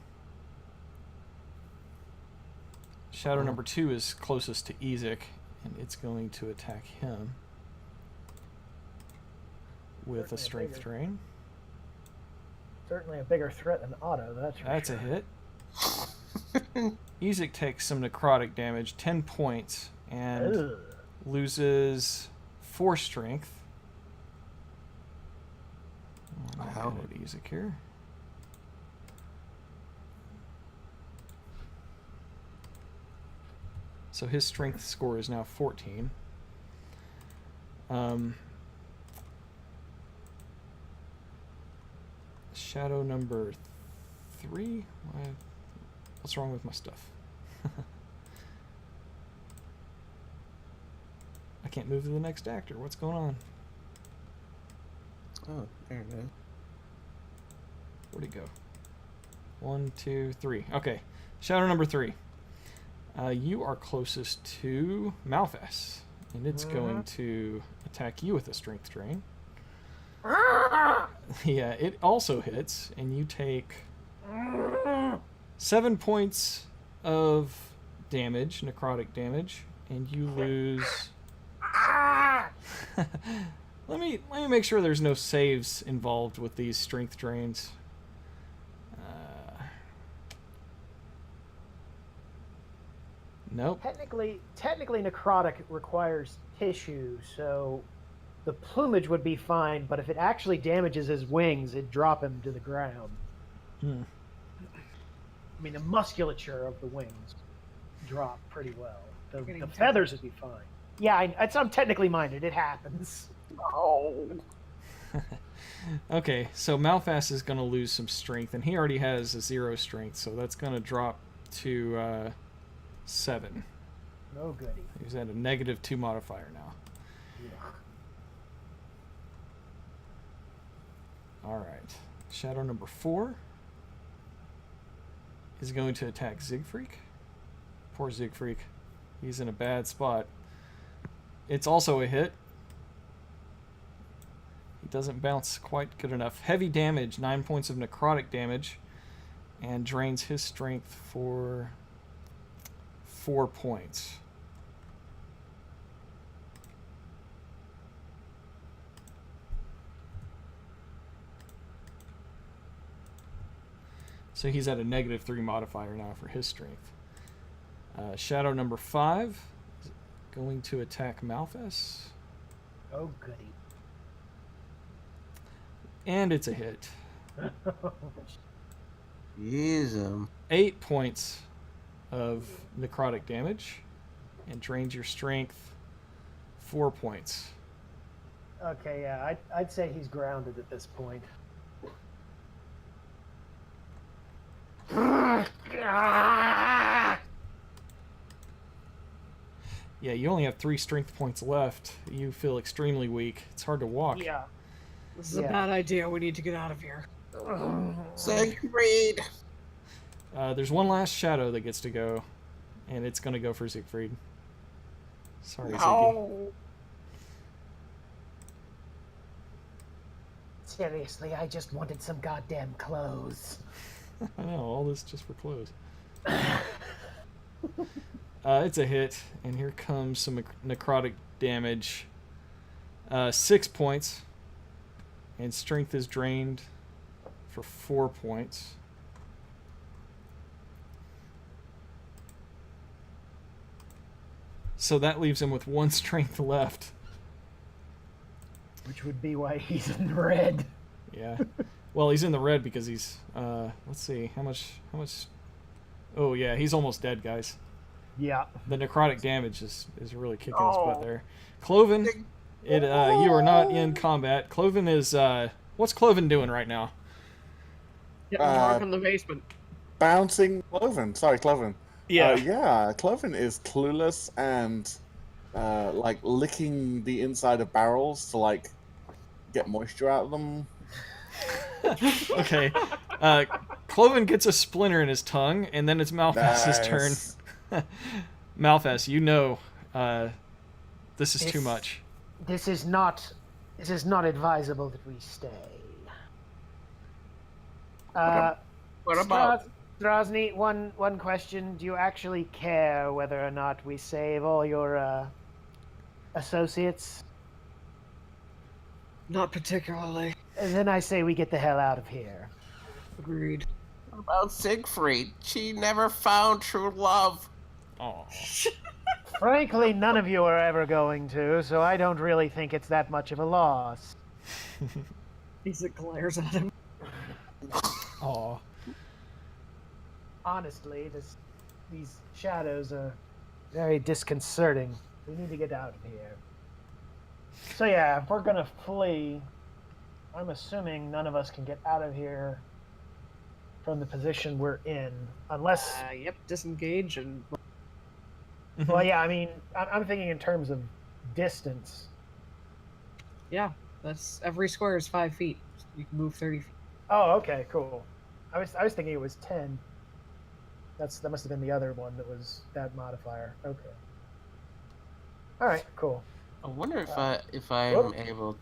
Shadow number 2 is closest to Ezek, and it's going to attack him with a strength drain. Certainly a bigger threat than Otto, that's for That's sure. a hit. Ezek takes some necrotic damage, 10 points, and Ugh. loses 4 strength. Wow. I'll edit Ezek here. So his strength score is now 14. Shadow number 3. What's wrong with my stuff? I can't move to the next actor. What's going on? Oh, there it is. Where'd he go? 1, 2, 3. Okay. Shadow number 3. You are closest to Malphas, and it's going to attack you with a strength drain. Yeah, it also hits, and you take 7 points of damage, necrotic damage, and you lose. Let me make sure there's no saves involved with these strength drains. Nope. Technically, necrotic requires tissue, so the plumage would be fine, but if it actually damages his wings, it'd drop him to the ground. Hmm. I mean, the musculature of the wings drop pretty well. The Getting feathers would be fine. Yeah, I'm technically minded. It happens. Oh. Okay, so Malphas is going to lose some strength, and he already has a 0 strength, so that's going to drop to 7. No goody. He's at a -2 modifier now. Yeah. All right. Shadow number 4 is going to attack Siegfried. Poor Siegfried. He's in a bad spot. It's also a hit. He doesn't bounce quite good enough. Heavy damage, 9 points of necrotic damage, and drains his strength for 4 points. So he's at a -3 modifier now for his strength. Shadow number 5 is going to attack Malphas. Oh, goody. And it's a hit. Jeez. 8 points of necrotic damage and drains your strength 4 points. Okay, yeah, I'd say he's grounded at this point. Yeah, you only have 3 strength points left. You feel extremely weak. It's hard to walk. Yeah. This is a bad idea. We need to get out of here. Siegfried. There's one last shadow that gets to go, and it's going to go for Siegfried. Sorry, Ziggy. No. Seriously, I just wanted some goddamn clothes. I know, all this just for clothes. It's a hit, and here comes some necrotic damage. 6 points, and strength is drained for 4 points. So that leaves him with 1 strength left. Which would be why he's in red. Yeah. Well, he's in the red because he's let's see, how much Oh yeah, he's almost dead, guys. Yeah. The necrotic damage is really kicking his butt there. Cloven, you are not in combat. Cloven is what's Cloven doing right now? Getting drunk in the basement. Bouncing Cloven. Sorry, Cloven. Yeah. Yeah, Cloven is clueless and like licking the inside of barrels to like get moisture out of them. Okay. Cloven gets a splinter in his tongue, and then it's Malphas's turn. Malphas, you know this is too much. This is not advisable that we stay. What about? Drozny, one question. Do you actually care whether or not we save all your associates? Not particularly. And then I say we get the hell out of here. Agreed. What about Siegfried? She never found true love. Oh. Frankly, none of you are ever going to, so I don't really think it's that much of a loss. Isaac glares at him. Oh. Honestly, these shadows are very disconcerting. We need to get out of here. So yeah, if we're gonna flee, I'm assuming none of us can get out of here from the position we're in, unless. Yep, disengage and. Well, yeah, I mean, I'm thinking in terms of distance. Yeah, that's every square is 5 feet. You can move 30 feet. Oh, okay, cool. I was thinking it was 10. That must have been the other one that was that modifier. Okay. All right, cool. I wonder if I'm able to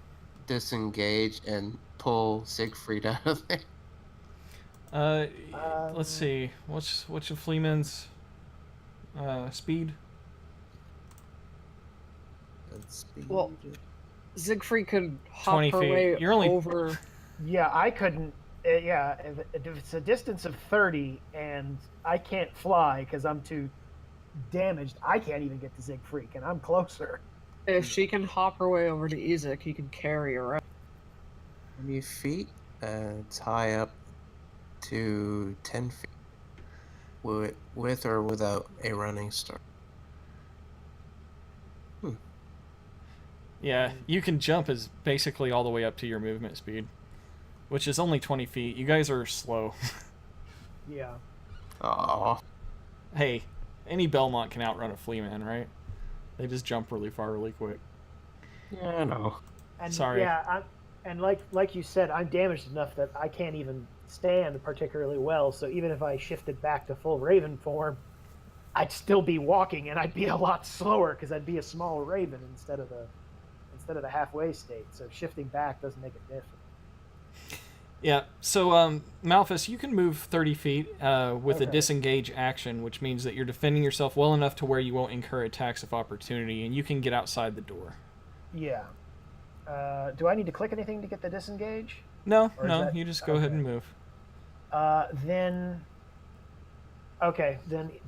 disengage and pull Siegfried out of there. Let's see. What's your Fleeman's speed? Speed. Well, Siegfried could hop 20 her feet. way You're only- over. Yeah, I couldn't. Yeah, if it's a distance of 30 and I can't fly because I'm too damaged, I can't even get to Siegfried, and I'm closer. If she can hop her way over to Isaac, he can carry her out. 20 feet. It's high up to 10 feet. With or without a running start. Yeah, you can jump as basically all the way up to your movement speed, which is only 20 feet. You guys are slow. Yeah. Aww. Hey, any Belmont can outrun a Fleeman, right? They just jump really far, really quick. Yeah, I know. And Sorry. Yeah, and like you said, I'm damaged enough that I can't even stand particularly well. So even if I shifted back to full Raven form, I'd still be walking, and I'd be a lot slower because I'd be a small raven instead of the halfway state. So shifting back doesn't make a difference. Yeah, so Malphus, you can move 30 feet with a Okay. disengage action, which means that you're defending yourself well enough to where you won't incur attacks of opportunity, and you can get outside the door. Yeah. Do I need to click anything to get the disengage? No, Or is no, that- you just go ahead okay. and move. Then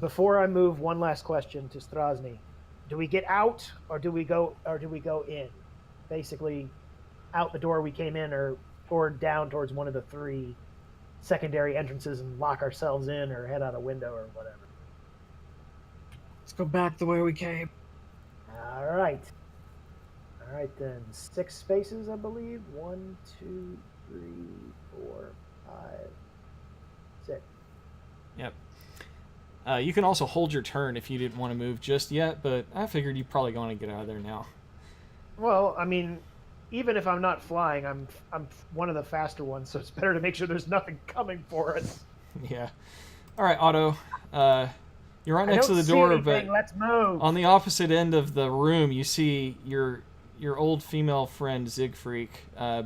before I move, one last question to Strasny: do we get out, or do we go in? Basically, out the door we came in, or down towards one of the 3 secondary entrances and lock ourselves in, or head out a window, or whatever. Let's go back the way we came. All right then. 6 spaces, I believe. 1, 2, 3, 4, 5, 6. Yep. You can also hold your turn if you didn't want to move just yet, but I figured you probably want to get out of there now. Well, I mean, even if I'm not flying, I'm one of the faster ones, so it's better to make sure there's nothing coming for us. Yeah. All right, Otto. You're right I next don't to the see door, anything. but Let's move. on the opposite end of the room, you see your old female friend Zigfreak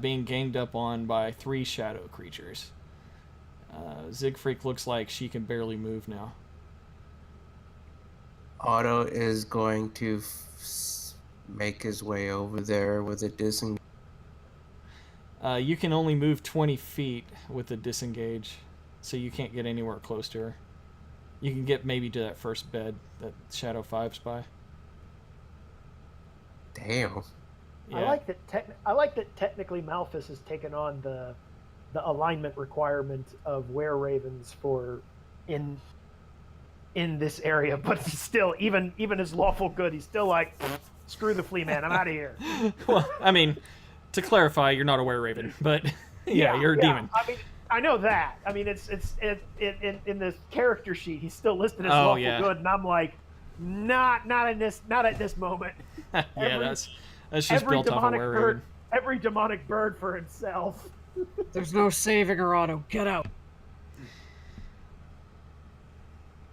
being ganged up on by 3 shadow creatures. Zigfreak looks like she can barely move now. Otto is going to make his way over there with a disengage. You can only move 20 feet with a disengage, so you can't get anywhere close to her. You can get maybe to that first bed that Shadow 5's by. Damn. Yeah. I like that technically Malphus has taken on the alignment requirement of were ravens for in this area, but still, even as lawful good, he's still like, screw the flea man, I'm out of here. Well, I mean, to clarify, you're not a were-raven, but yeah, you're a demon. I mean, I know that. I mean, it's in this character sheet, he's still listed as Oh, lawful yeah. good, and I'm like, not at this moment. Yeah, Every- that's just every built off a demonic were-raven. bird, every demonic bird for himself. There's no saving her, Otto. Get out.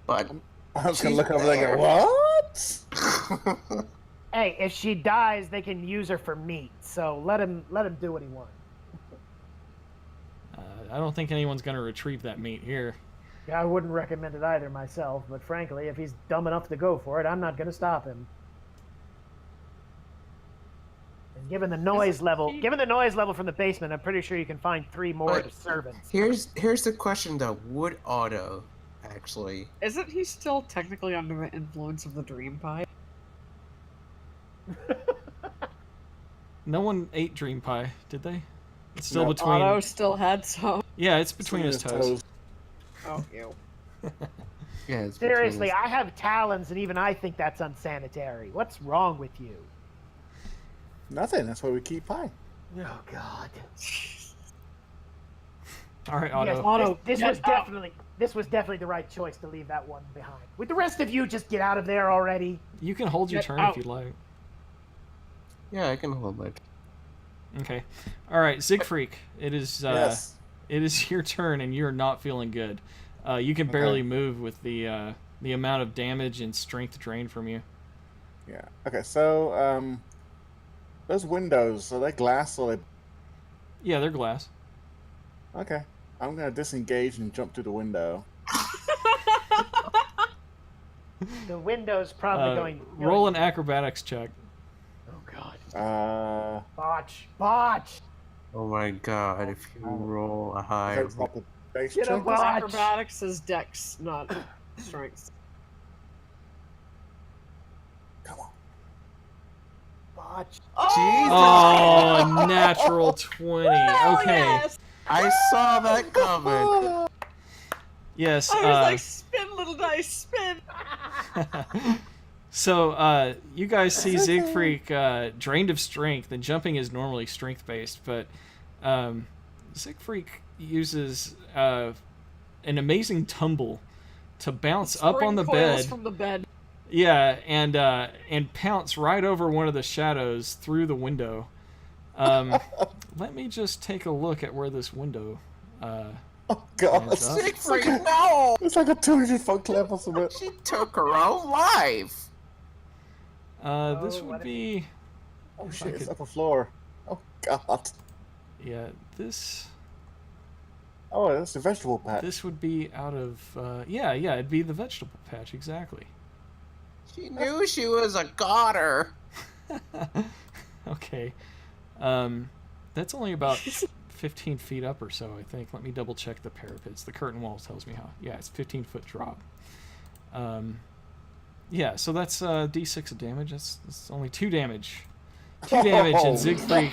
But I was gonna She's look over there and go, what? Hey, if she dies, they can use her for meat. So let him do what he wants. I don't think anyone's going to retrieve that meat here. Yeah, I wouldn't recommend it either myself, but frankly, if he's dumb enough to go for it, I'm not going to stop him. And given the noise level from the basement, I'm pretty sure you can find 3 more But- servants. here's the question though: would Otto actually? Isn't he still technically under the influence of the dream pie? No one ate dream pie, did they? It's still No. between... Otto still had some. Yeah, it's between his toes. Oh, ew. Yeah, it's between Seriously, his- I have talons, and even I think that's unsanitary. What's wrong with you? Nothing. That's why we keep pie. Oh God. All right, Yes, Otto. Otto, this get was out. definitely the right choice to leave that one behind. Would the rest of you just get out of there already? You can hold your Get turn out. if you'd like. Yeah, I can hold my. Okay. All right, Zigfreak. It is Yes. it is your turn, and you're not feeling good. You can barely move with the amount of damage and strength drained from you. Yeah. Okay. So, those windows, are they glass or they? Yeah, they're glass. Okay. I'm gonna disengage and jump through the window. The window's probably going. Roll an acrobatics check. Oh God. Botch. Oh my god! If you roll a high, Is that the base Get check? a botch. Acrobatics is dex, not strength. Come on. Botch. Oh, natural 20. Hell Okay. yes! I saw that coming. Yes. I was like, spin, little dice, spin! So, you guys see Zigfreak drained of strength, and jumping is normally strength-based, but Zigfreak uses an amazing tumble to bounce up on the Spring coils bed. from the bed. Yeah, and pounce right over one of the shadows through the window. Let me just take a look at where this window Oh god. Hands up. Siegfried, no! It's like a 200 foot cliff or something. She took her own life. This what would if- be... Oh If I shit, it's could- upper floor. Oh god. Yeah, this Oh, that's a vegetable patch. this would be out of... yeah, it'd be the vegetable patch, exactly. She knew she was a goddess. Okay. That's only about 15 feet up or so, I think. Let me double check the parapets. The curtain wall tells me how. Yeah, it's 15-foot drop. Yeah, so that's D6 of damage. That's only 2 damage. 2 damage, and Siegfried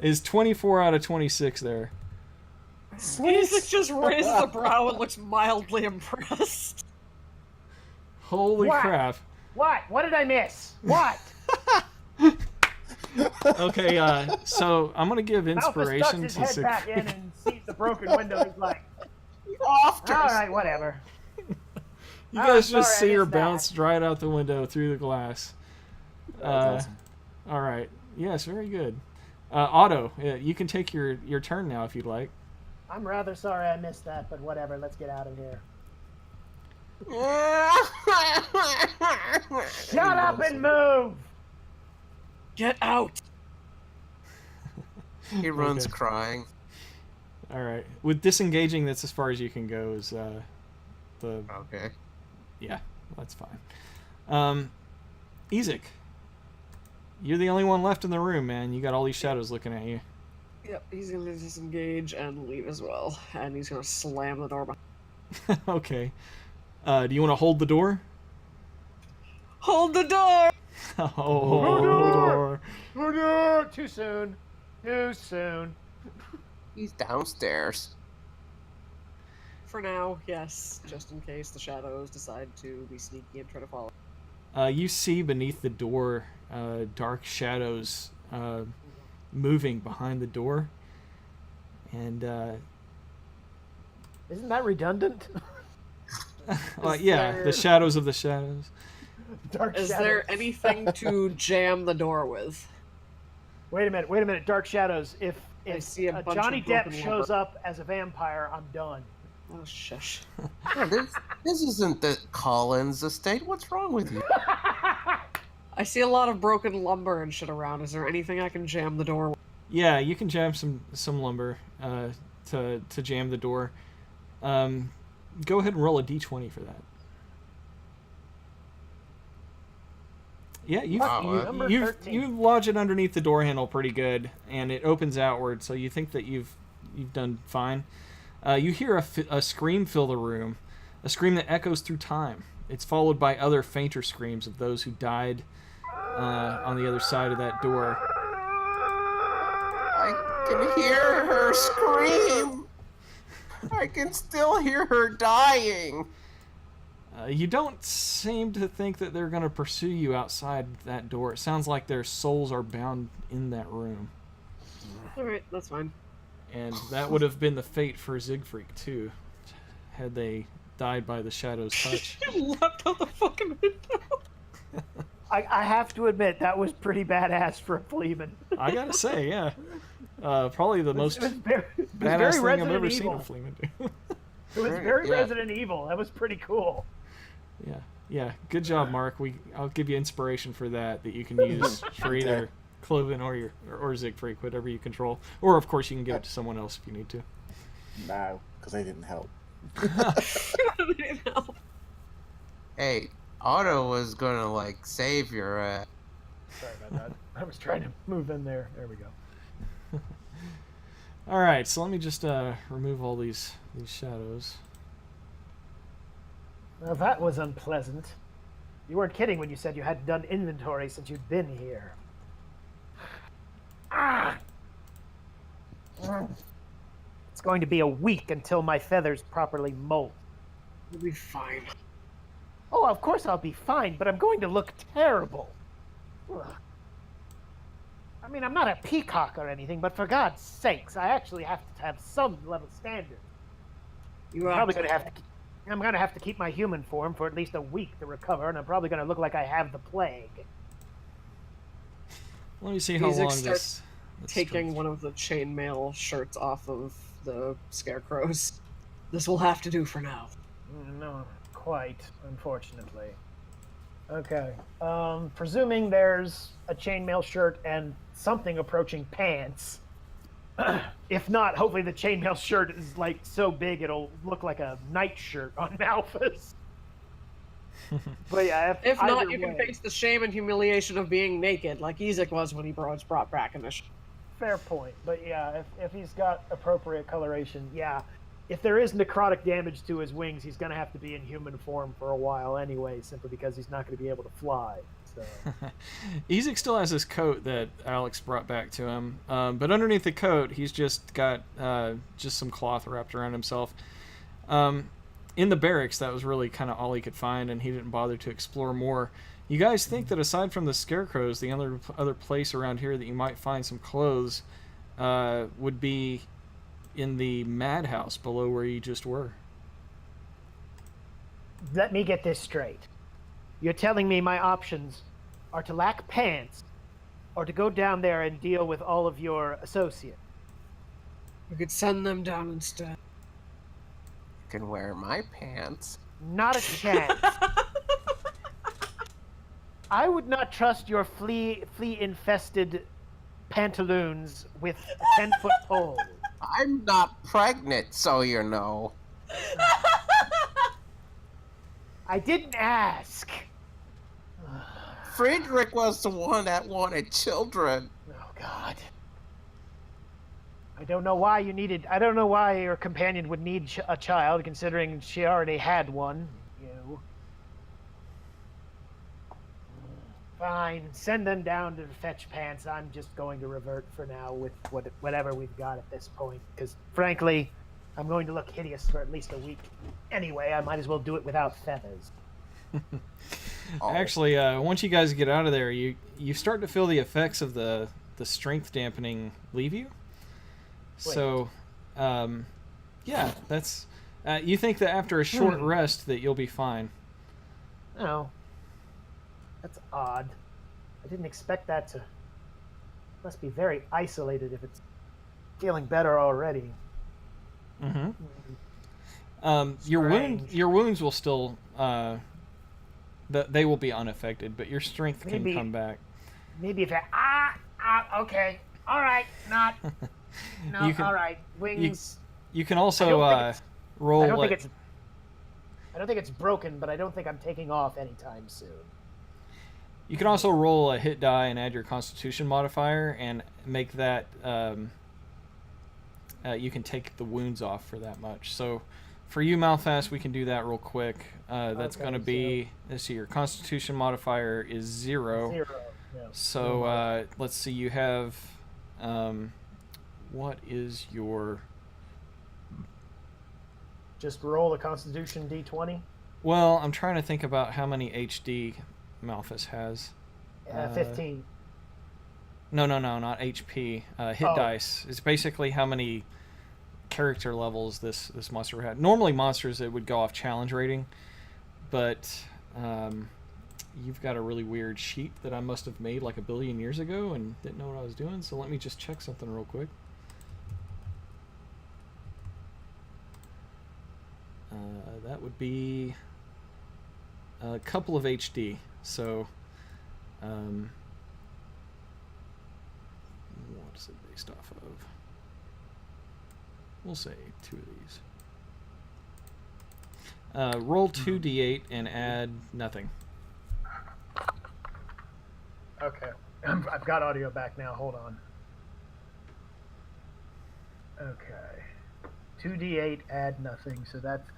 is 24 out of 26 there. Isaac just raises a brow and looks mildly impressed. Holy What? crap. What? What did I miss? What? Okay, so I'm going to give Malthus ducks inspiration his to head back in Siegfried. and sees the broken window. He's like, Off all right, whatever. You Oh, guys sorry, just I see her missed that. bounce right out the window through the glass. That's awesome. All right. Yes, very good. Otto, you can take your turn now if you'd like. I'm rather sorry I missed that, but whatever. Let's get out of here. Shut up and move! Get out! He runs Okay. crying. All right. With disengaging, that's as far as you can go. Is the Okay. yeah, that's fine. Ezek, you're the only one left in the room, man. You got all these shadows looking at you. Yep, he's gonna disengage and leave as well. And he's gonna slam the door behind. Okay. Do you want to hold the door? Hold the door! Oh, Oh no! Too soon. Too soon. He's downstairs. For now, yes. Just in case the shadows decide to be sneaky and try to follow. You see beneath the door dark shadows moving behind the door. And, Isn't that redundant? yeah, there- the shadows of the shadows. Dark Is shadows. there anything to jam the door with? Wait a minute. Dark shadows. If I see a bunch Johnny of Depp broken shows lumber. up as a vampire, I'm done. Oh, shush. Yeah, this isn't the Collins estate. What's wrong with you? I see a lot of broken lumber and shit around. Is there anything I can jam the door with? Yeah, you can jam some lumber to jam the door. Go ahead and roll a d20 for that. Yeah, Wow, you 13. lodge it underneath the door handle pretty good, and it opens outward. So you think that you've done fine. You hear a scream fill the room, a scream that echoes through time. It's followed by other fainter screams of those who died on the other side of that door. I can hear her scream. I can still hear her dying. You don't seem to think that they're going to pursue you outside that door. It sounds like their souls are bound in that room. Alright, that's fine. And that would have been the fate for Siegfried, too, had they died by the shadow's touch. He leapt out the fucking window. I have to admit that was pretty badass for a Fleeman. I gotta say, yeah. Probably the most It was very badass thing I've Resident ever Evil. seen a Fleeman do. It was very Yeah. Resident Evil. That was pretty cool. Yeah. Good job, Mark. I'll give you inspiration for that you can use for either Cloven or Siegfried, whatever you control. Or, of course, you can give it to someone else if you need to. No, because they didn't help. Hey, Otto was gonna like save your Sorry about that. I was trying to move in there. There we go. All right, so let me just remove all these shadows. Now that was unpleasant. You weren't kidding when you said you hadn't done inventory since you'd been here. Ah! It's going to be a week until my feathers properly molt. You'll be fine. Oh, of course I'll be fine, but I'm going to look terrible. Ugh. I mean, I'm not a peacock or anything, but for God's sakes, I actually have to have some level standard. You I'm are probably going to have to keep my human form for at least a week to recover, and I'm probably going to look like I have the plague. Let me see how Music long starts- taking one of the chainmail shirts off of the scarecrows. This will have to do for now. No, quite, unfortunately. Okay. Presuming there's a chainmail shirt and something approaching pants. If not, hopefully the chainmail shirt is like so big it'll look like a nightshirt on Malphus. But yeah, If not, you way, can face the shame and humiliation of being naked, like Ezek was when he was brought back in this. Fair point. But yeah, if he's got appropriate coloration, yeah. If there is necrotic damage to his wings, he's going to have to be in human form for a while anyway, simply because he's not going to be able to fly. So. Ezek still has his coat that Alex brought back to him, but underneath the coat, he's just got just some cloth wrapped around himself. In the barracks, that was really kind of all he could find, and he didn't bother to explore more. You guys think that aside from the scarecrows, the other place around here that you might find some clothes would be in the madhouse below where you just were? Let me get this straight. You're telling me my options are to lack pants or to go down there and deal with all of your associates? You could send them down instead. You can wear my pants. Not a chance. I would not trust your flea-infested pantaloons with a 10-foot pole. I'm not pregnant, so you know. I didn't ask. Friedrich was the one that wanted children. Oh, God. I don't know why your companion would need a child, considering she already had one. You. Fine. Send them down to fetch pants. I'm just going to revert for now with whatever we've got at this point. Because, frankly, I'm going to look hideous for at least a week. Anyway, I might as well do it without feathers. Actually, once you guys get out of there, you start to feel the effects of the strength dampening leave you. Wait. So, yeah, that's... you think that after a short rest that you'll be fine. Oh. That's odd. I didn't expect that to... Must be very isolated if it's feeling better already. Mm-hmm. Strange. Your wounds will still... they will be unaffected, but your strength can come back. Maybe if okay. All right, not... No, all right. Wings... You can also roll... I don't think it's broken, but I don't think I'm taking off anytime soon. You can also roll a hit die and add your Constitution modifier and make that... you can take the wounds off for that much. So for you, Malphas, we can do that real quick. That's going to be... Let's see, your Constitution modifier is 0. 0. Yeah. So let's see, you have... what is your... Just roll a Constitution D20? Well, I'm trying to think about how many HD Malphas has. 15. No, not HP. Hit dice. It's basically how many character levels this monster had. Normally monsters, it would go off challenge rating, but you've got a really weird sheet that I must have made like a billion years ago and didn't know what I was doing, so let me just check something real quick. That would be a couple of HD. So, what is it based off of? We'll say 2 of these. Roll 2d8 and add nothing. Okay. I've got audio back now. Hold on. Okay. 2d8, add nothing. So that's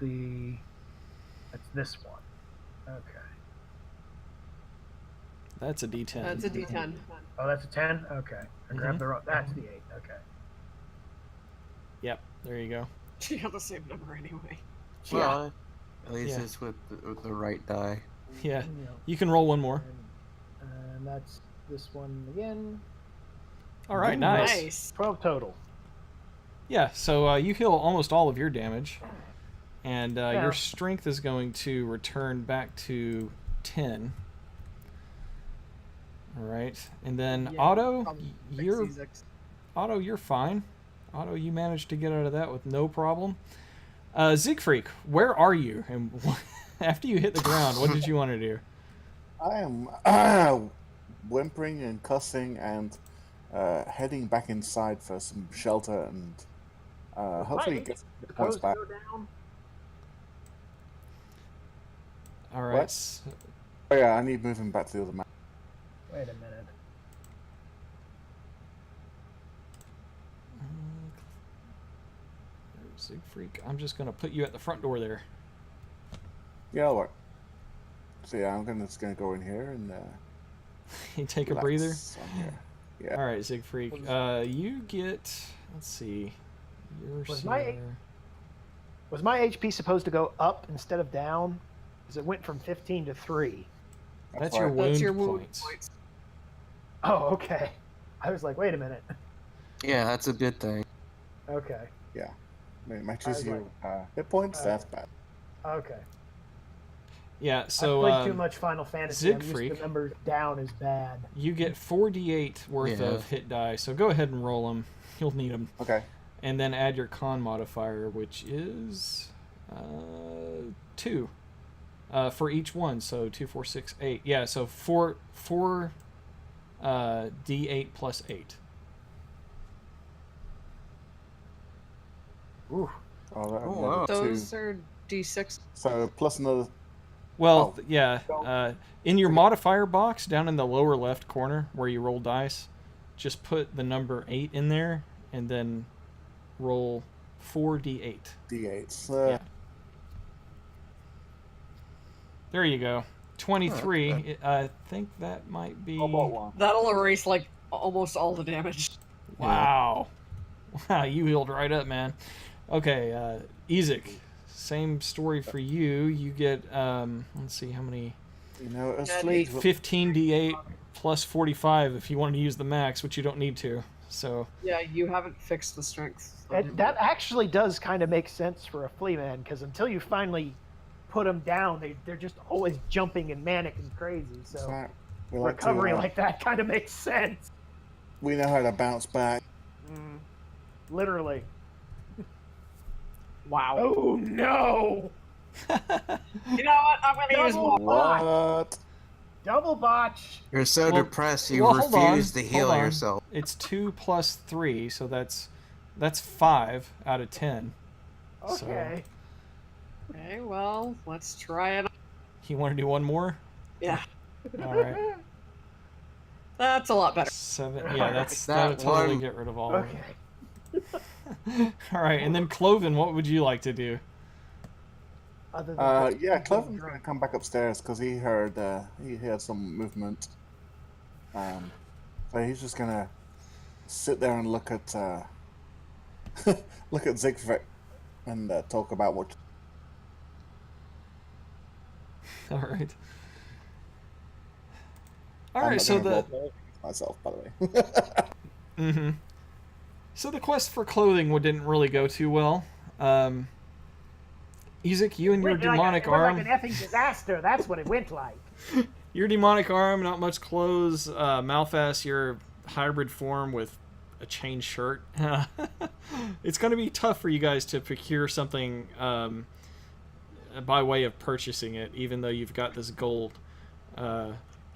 this one. Okay. That's a d10. That's a D10. Oh, that's a 10? Okay. I grabbed the wrong... That's the 8. Okay. Yep, there you go. You have the same number anyway. Well, at least Yeah. it's with the right die. Yeah, you can roll one more. And that's this one again. All right, Ooh, nice. 12 total. Yeah, so you heal almost all of your damage, and Yeah. your strength is going to return back to 10. All right, and then Yeah, Otto, probably fix you're Ezek's. Otto, you're fine. Otto, you managed to get out of that with no problem. Siegfried, where are you? And after you hit the ground, what did you want to do? I am whimpering and cussing and heading back inside for some shelter and hopefully get some hit points back. All right. What? Oh yeah, I need moving back to the other map. Wait a minute. Siegfried, I'm just gonna put you at the front door there. Yeah, all right. So yeah, I'm just gonna go in here and You take a relax breather. on here. Yeah. All right, Siegfried. You get. Let's see. Was my HP supposed to go up instead of down? Because it went from 15 to 3. That's your fine. wound That's your wound points. points. Oh, okay. I was like, wait a minute. Yeah, that's a good thing. Okay. Yeah. It matches was you hit points. That's bad. Okay. Yeah. I So played too much Final Fantasy. I'm used Siegfried. to numbers down is bad. you get 4d8 worth Yeah. of hit die. So go ahead and roll them. You'll need them. Okay. And then add your con modifier, which is 2 for each one. So 2, 4, 6, 8. Yeah. So 4 d8 plus 8. Ooh. Oh, that, Oh, wow. Those are D6. So plus another. Well, Oh. yeah. In your modifier box down in the lower left corner where you roll dice, just put the number 8 in there and then roll 4d8. D8s. Yeah. There you go. 23. Oh, okay. I think that might be. one. That'll erase like almost all the damage. Wow. Wow, you healed right up, man. Okay, Ezek, same story for you. You get, let's see, how many? You know, a Yeah, fleet. 15d8 plus 45 if you wanted to use the max, which you don't need to. So, Yeah, you haven't fixed the strength. That actually does kind of make sense for a flea man, because until you finally put them down, they're just always jumping and manic and crazy. So We like recovery to, like that kind of makes sense. we know how to bounce back. Literally. Wow. Oh no! You know what? I'm gonna use Double one. What? Double botch. You're so Well- depressed you well, hold refuse on, to heal hold on. yourself. it's 2 plus 3, so that's 5 out of 10. So- Okay. Okay, well, let's try it. You want to do one more? Yeah, All right. that's a lot better. 7. Yeah, that'll That totally one- get rid of all of it. Okay. All right, and then Cloven, what would you like to do? Other than Yeah, Cloven's gonna come back upstairs because he heard some movement. So he's just gonna sit there and look at look at Siegfried and talk about what. All right. All I'm right, not so gonna the roleplay myself, by the way. So the quest for clothing didn't really go too well. Ezek, you and your demonic it went arm, like an effing disaster. That's what it went like. your demonic arm, not much clothes. Malphas, your hybrid form with a chain shirt. It's going to be tough for you guys to procure something by way of purchasing it, even though you've got this gold.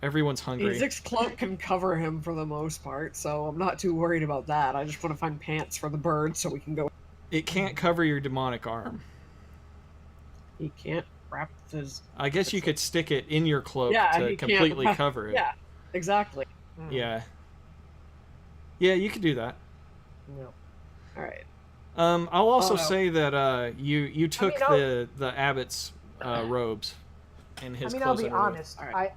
Everyone's hungry. Ezek's cloak can cover him for the most part, so I'm not too worried about that. I just want to find pants for the bird so we can go. It can't cover your demonic arm. He can't wrap his. I guess you could stick it in your cloak Yeah, to he can't completely wrap- cover it. Yeah, exactly. Yeah. Yeah, you could do that. Yeah. All right. I'll also Oh, no. say that you took I'll- the abbot's robes and his I mean, I'll clothes. be underneath. honest. All right.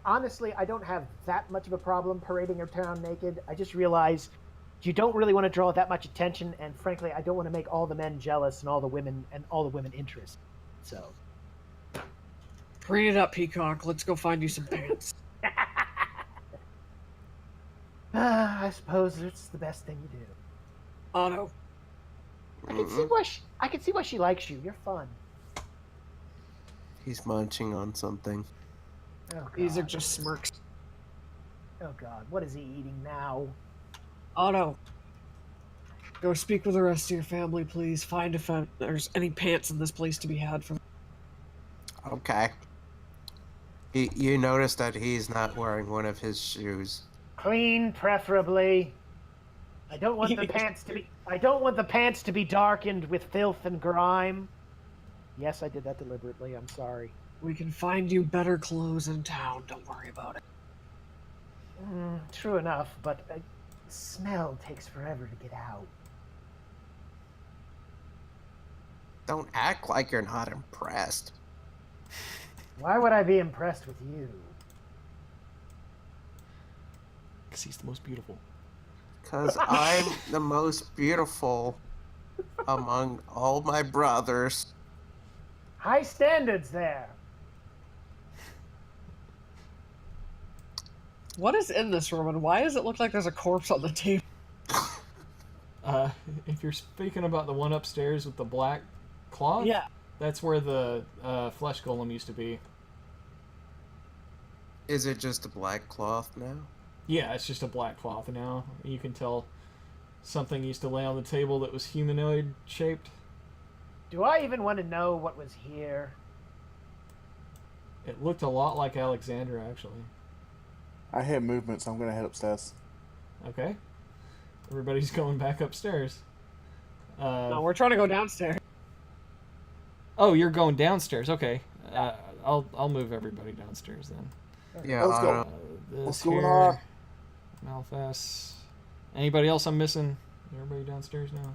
I don't have that much of a problem parading around naked. I just realize you don't really want to draw that much attention, and frankly, I don't want to make all the men jealous and all the women interested. So, Bring it up, Peacock. Let's go find you some pants. I suppose it's the best thing to do. Otto. I can see why she likes you. You're fun. He's munching on something. Oh God. Ezek just smirks. Oh God, what is he eating now? Otto. Go speak with the rest of your family, please. Find if there's any pants in this place to be had for. Okay. You notice that he's not wearing one of his shoes. Clean, preferably. I don't want the pants to be. I don't want the pants to be darkened with filth and grime. Yes, I did that deliberately. I'm sorry. We can find you better clothes in town. Don't worry about it. True enough, but the smell takes forever to get out. Don't act like you're not impressed. Why would I be impressed with you? Because he's the most beautiful. Because I'm the most beautiful among all my brothers. High standards there. What is in this room, and why does it look like there's a corpse on the table? If you're speaking about the one upstairs with the black cloth, Yeah. that's where the flesh golem used to be. Is it just a black cloth now? Yeah, it's just a black cloth now. You can tell something used to lay on the table that was humanoid shaped. Do I even want to know what was here? It looked a lot like Alexandra, actually. I hear movement, so I'm going to head upstairs. Okay. Everybody's going back upstairs. No, we're trying to go downstairs. Oh, you're going downstairs. Okay. I'll move everybody downstairs then. Yeah, Let's go. Otto. What's going on? Malphas. Anybody else I'm missing? Everybody downstairs now?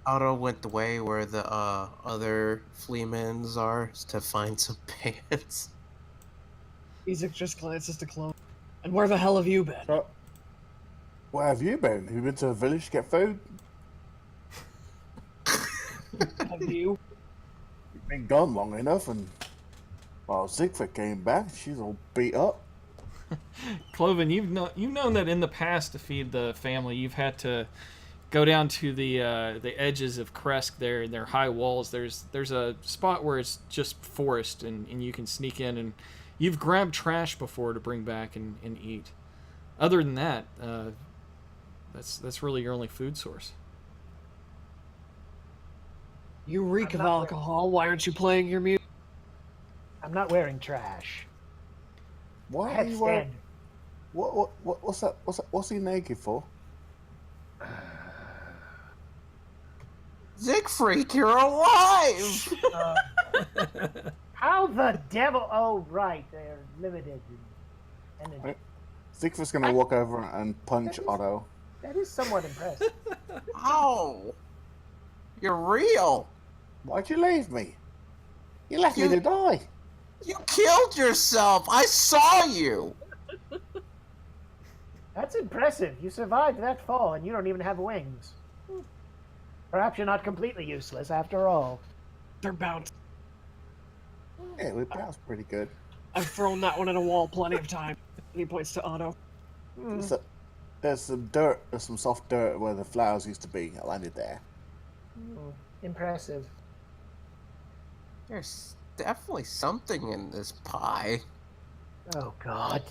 Otto went the way where the other fleamans are to find some pants. Isaac just glances to Chloe. And where the hell have you been? So, where have you been? You been to the village to get food? Have you? You've been gone long enough, and well, Siegfried came back. She's all beat up. Cloven, you've known that in the past to feed the family, you've had to go down to the edges of Kresk there, and their high walls. There's a spot where it's just forest, and you can sneak in, and you've grabbed trash before to bring back and eat. Other than that, that's really your only food source. You reek of alcohol. Why aren't you playing your music? I'm not wearing trash. Why are Head you wearing? standard. What's that? What's he naked for? Siegfried, you're alive! How the devil? Oh, right. They're limited. And Siegfried's gonna walk over and punch Otto. that is somewhat impressive. Ow! You're real! Why'd you leave me? You left me to die. You killed yourself! I saw you! That's impressive. You survived that fall, and you don't even have wings. Perhaps you're not completely useless after all. They're bounced. Yeah, we bounced pretty good. I've thrown that one at a wall plenty of times. He points to Otto. So, there's some dirt, there's some soft dirt where the flowers used to be. I landed there. Impressive. There's definitely something in this pie. Oh, God.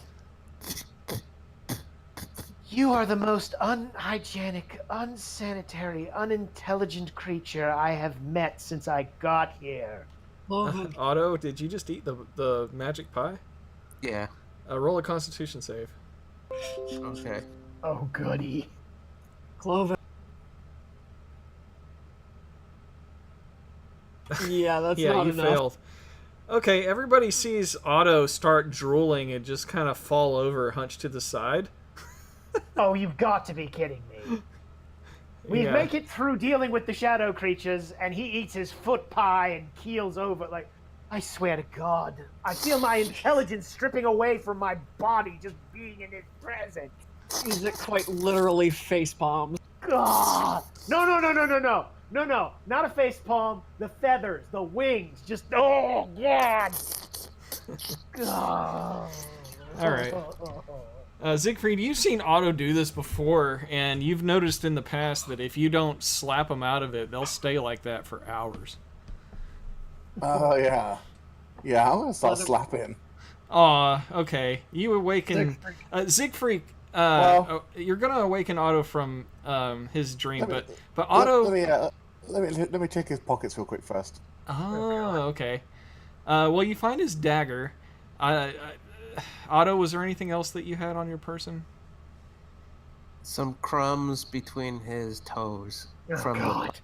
You are the most unhygienic, unsanitary, unintelligent creature I have met since I got here. Oh, Otto, did you just eat the magic pie? Yeah. Roll a Constitution save. Okay. Oh, goody. Cloven. Yeah, that's Yeah, not you enough. failed. Okay, everybody sees Otto start drooling and just kind of fall over, hunched to the side. Oh, you've got to be kidding me. We Yeah. make it through dealing with the shadow creatures, and he eats his foot pie and keels over. Like, I swear to God, I feel my intelligence stripping away from my body just being in his presence. Isaac quite literally face palms. God! No, not a face palm. The feathers, the wings, just, oh, God! God. All right. Siegfried, you've seen Otto do this before, and you've noticed in the past that if you don't slap them out of it, they'll stay like that for hours. Oh, yeah. Yeah, I'm gonna start slapping. Aw, okay. You awaken... Siegfried, you're gonna awaken Otto from his dream, Let but Otto. let me check his pockets real quick first. Oh, okay. Well, you find his dagger. Otto, was there anything else that you had on your person? Some crumbs between his toes from God.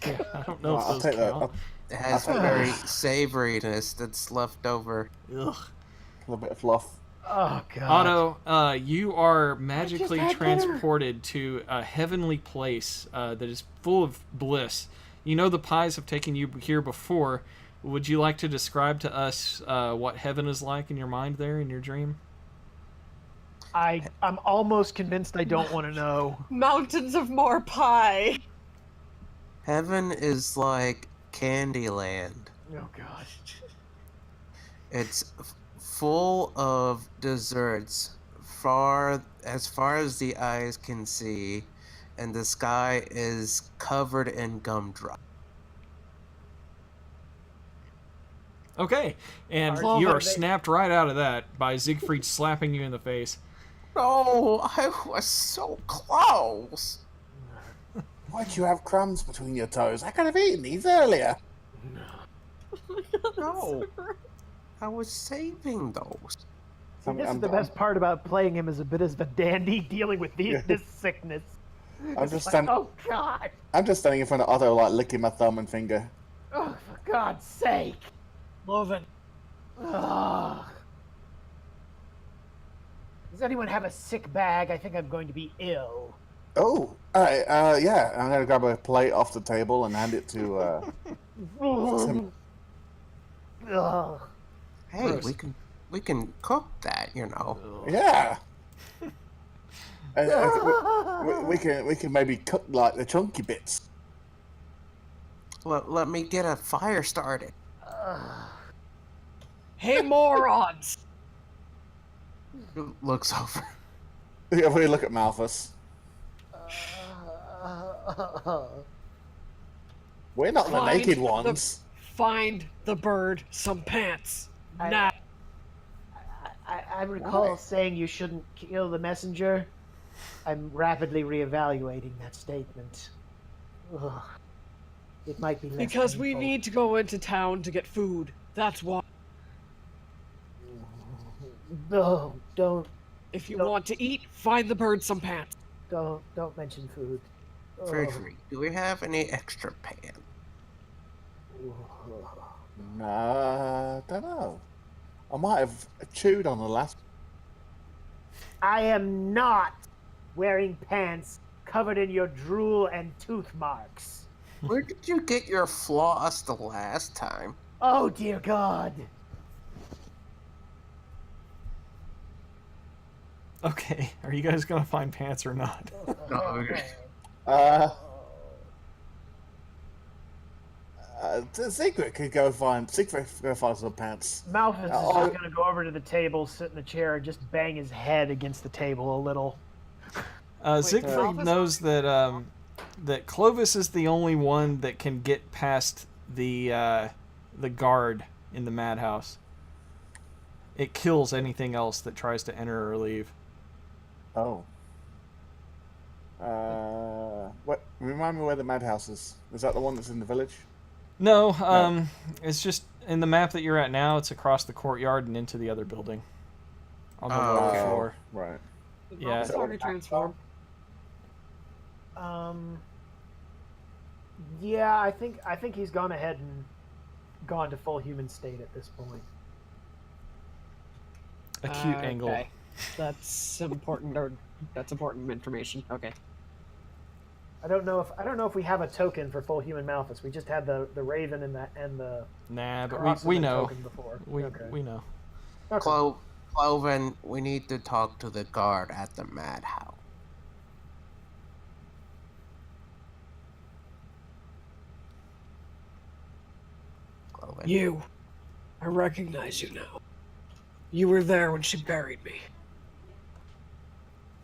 I don't know if I'll those take that. count. the. It has very savoriness that's left over. Ugh. A little bit of fluff. Oh God. Otto, you are magically had transported to a heavenly place that is full of bliss. You know the pies have taken you here before. Would you like to describe to us what heaven is like in your mind there, in your dream? I'm almost convinced I don't want to know. Mountains of more pie. Heaven is like Candyland. Oh God. It's full of desserts, far as the eyes can see, and the sky is covered in gumdrop. Okay, and Are you are they- snapped right out of that by Siegfried slapping you in the face. No, I was so close. Why'd you have crumbs between your toes? I could have eaten these earlier. No, I was saving those. See, this is the best part about playing him as a bit of a dandy dealing with this sickness. I'm It's just like, standing. oh God. I'm just standing in front of Otto, like licking my thumb and finger. Oh, for God's sake. Love it. Ugh. Does anyone have a sick bag? I think I'm going to be ill. Oh, yeah. I'm gonna grab a plate off the table and hand it to. Tim. Ugh. Hey, Gross. we can cook that, you know. Yeah. We can maybe cook like the chunky bits. Let me get a fire started. Hey, morons! Looks over. Yeah, we look at Malthus. We're not the Find naked the- ones. Find the bird some pants. Now. I recall Why? saying you shouldn't kill the messenger. I'm rapidly reevaluating that statement. Ugh. It might be less Because we painful. need to go into town to get food. That's why. No, don't If you No. want to eat, find the bird some pants. don't mention food. Ugh. Frederick, do we have any extra pan? Nah, don't know. I might have chewed on the last. I am not wearing pants covered in your drool and tooth marks. Where did you get your floss the last time? Oh dear God. Okay, are you guys gonna find pants or not? No. Secret could go find. Secret could go find some pants. Malthus is Oh. just gonna go over to the table, sit in a chair, and just bang his head against the table a little. Siegfried Ralphus? knows that that Clovis is the only one that can get past the guard in the madhouse. It kills anything else that tries to enter or leave. Oh. What? Remind me where the madhouse is. Is that the one that's in the village? No, No. it's just in the map that you're at now. It's across the courtyard and into the other building on the lower okay. floor. Right. Yeah. It's already transformed. Yeah, I think he's gone ahead and gone to full human state at this point. Acute angle. Okay. That's important. Or that's important information. Okay. I don't know if we have a token for full human Malthus. We just had the raven and the Nah, but cross we as a know. token before. Okay. We know. Okay. Cloven, we need to talk to the guard at the madhouse. Cloven. You. I recognize you now. You were there when she buried me.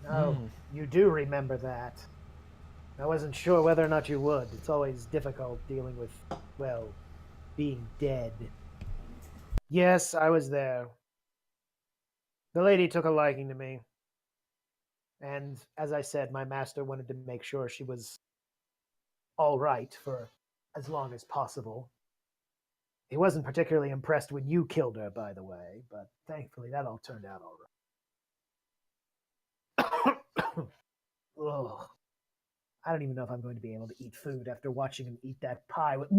No, you do remember that. I wasn't sure whether or not you would. It's always difficult dealing with, well, being dead. Yes, I was there. The lady took a liking to me. And as I said, my master wanted to make sure she was all right for as long as possible. He wasn't particularly impressed when you killed her, by the way, but thankfully that all turned out all right. Ugh. I don't even know if I'm going to be able to eat food after watching him eat that pie with...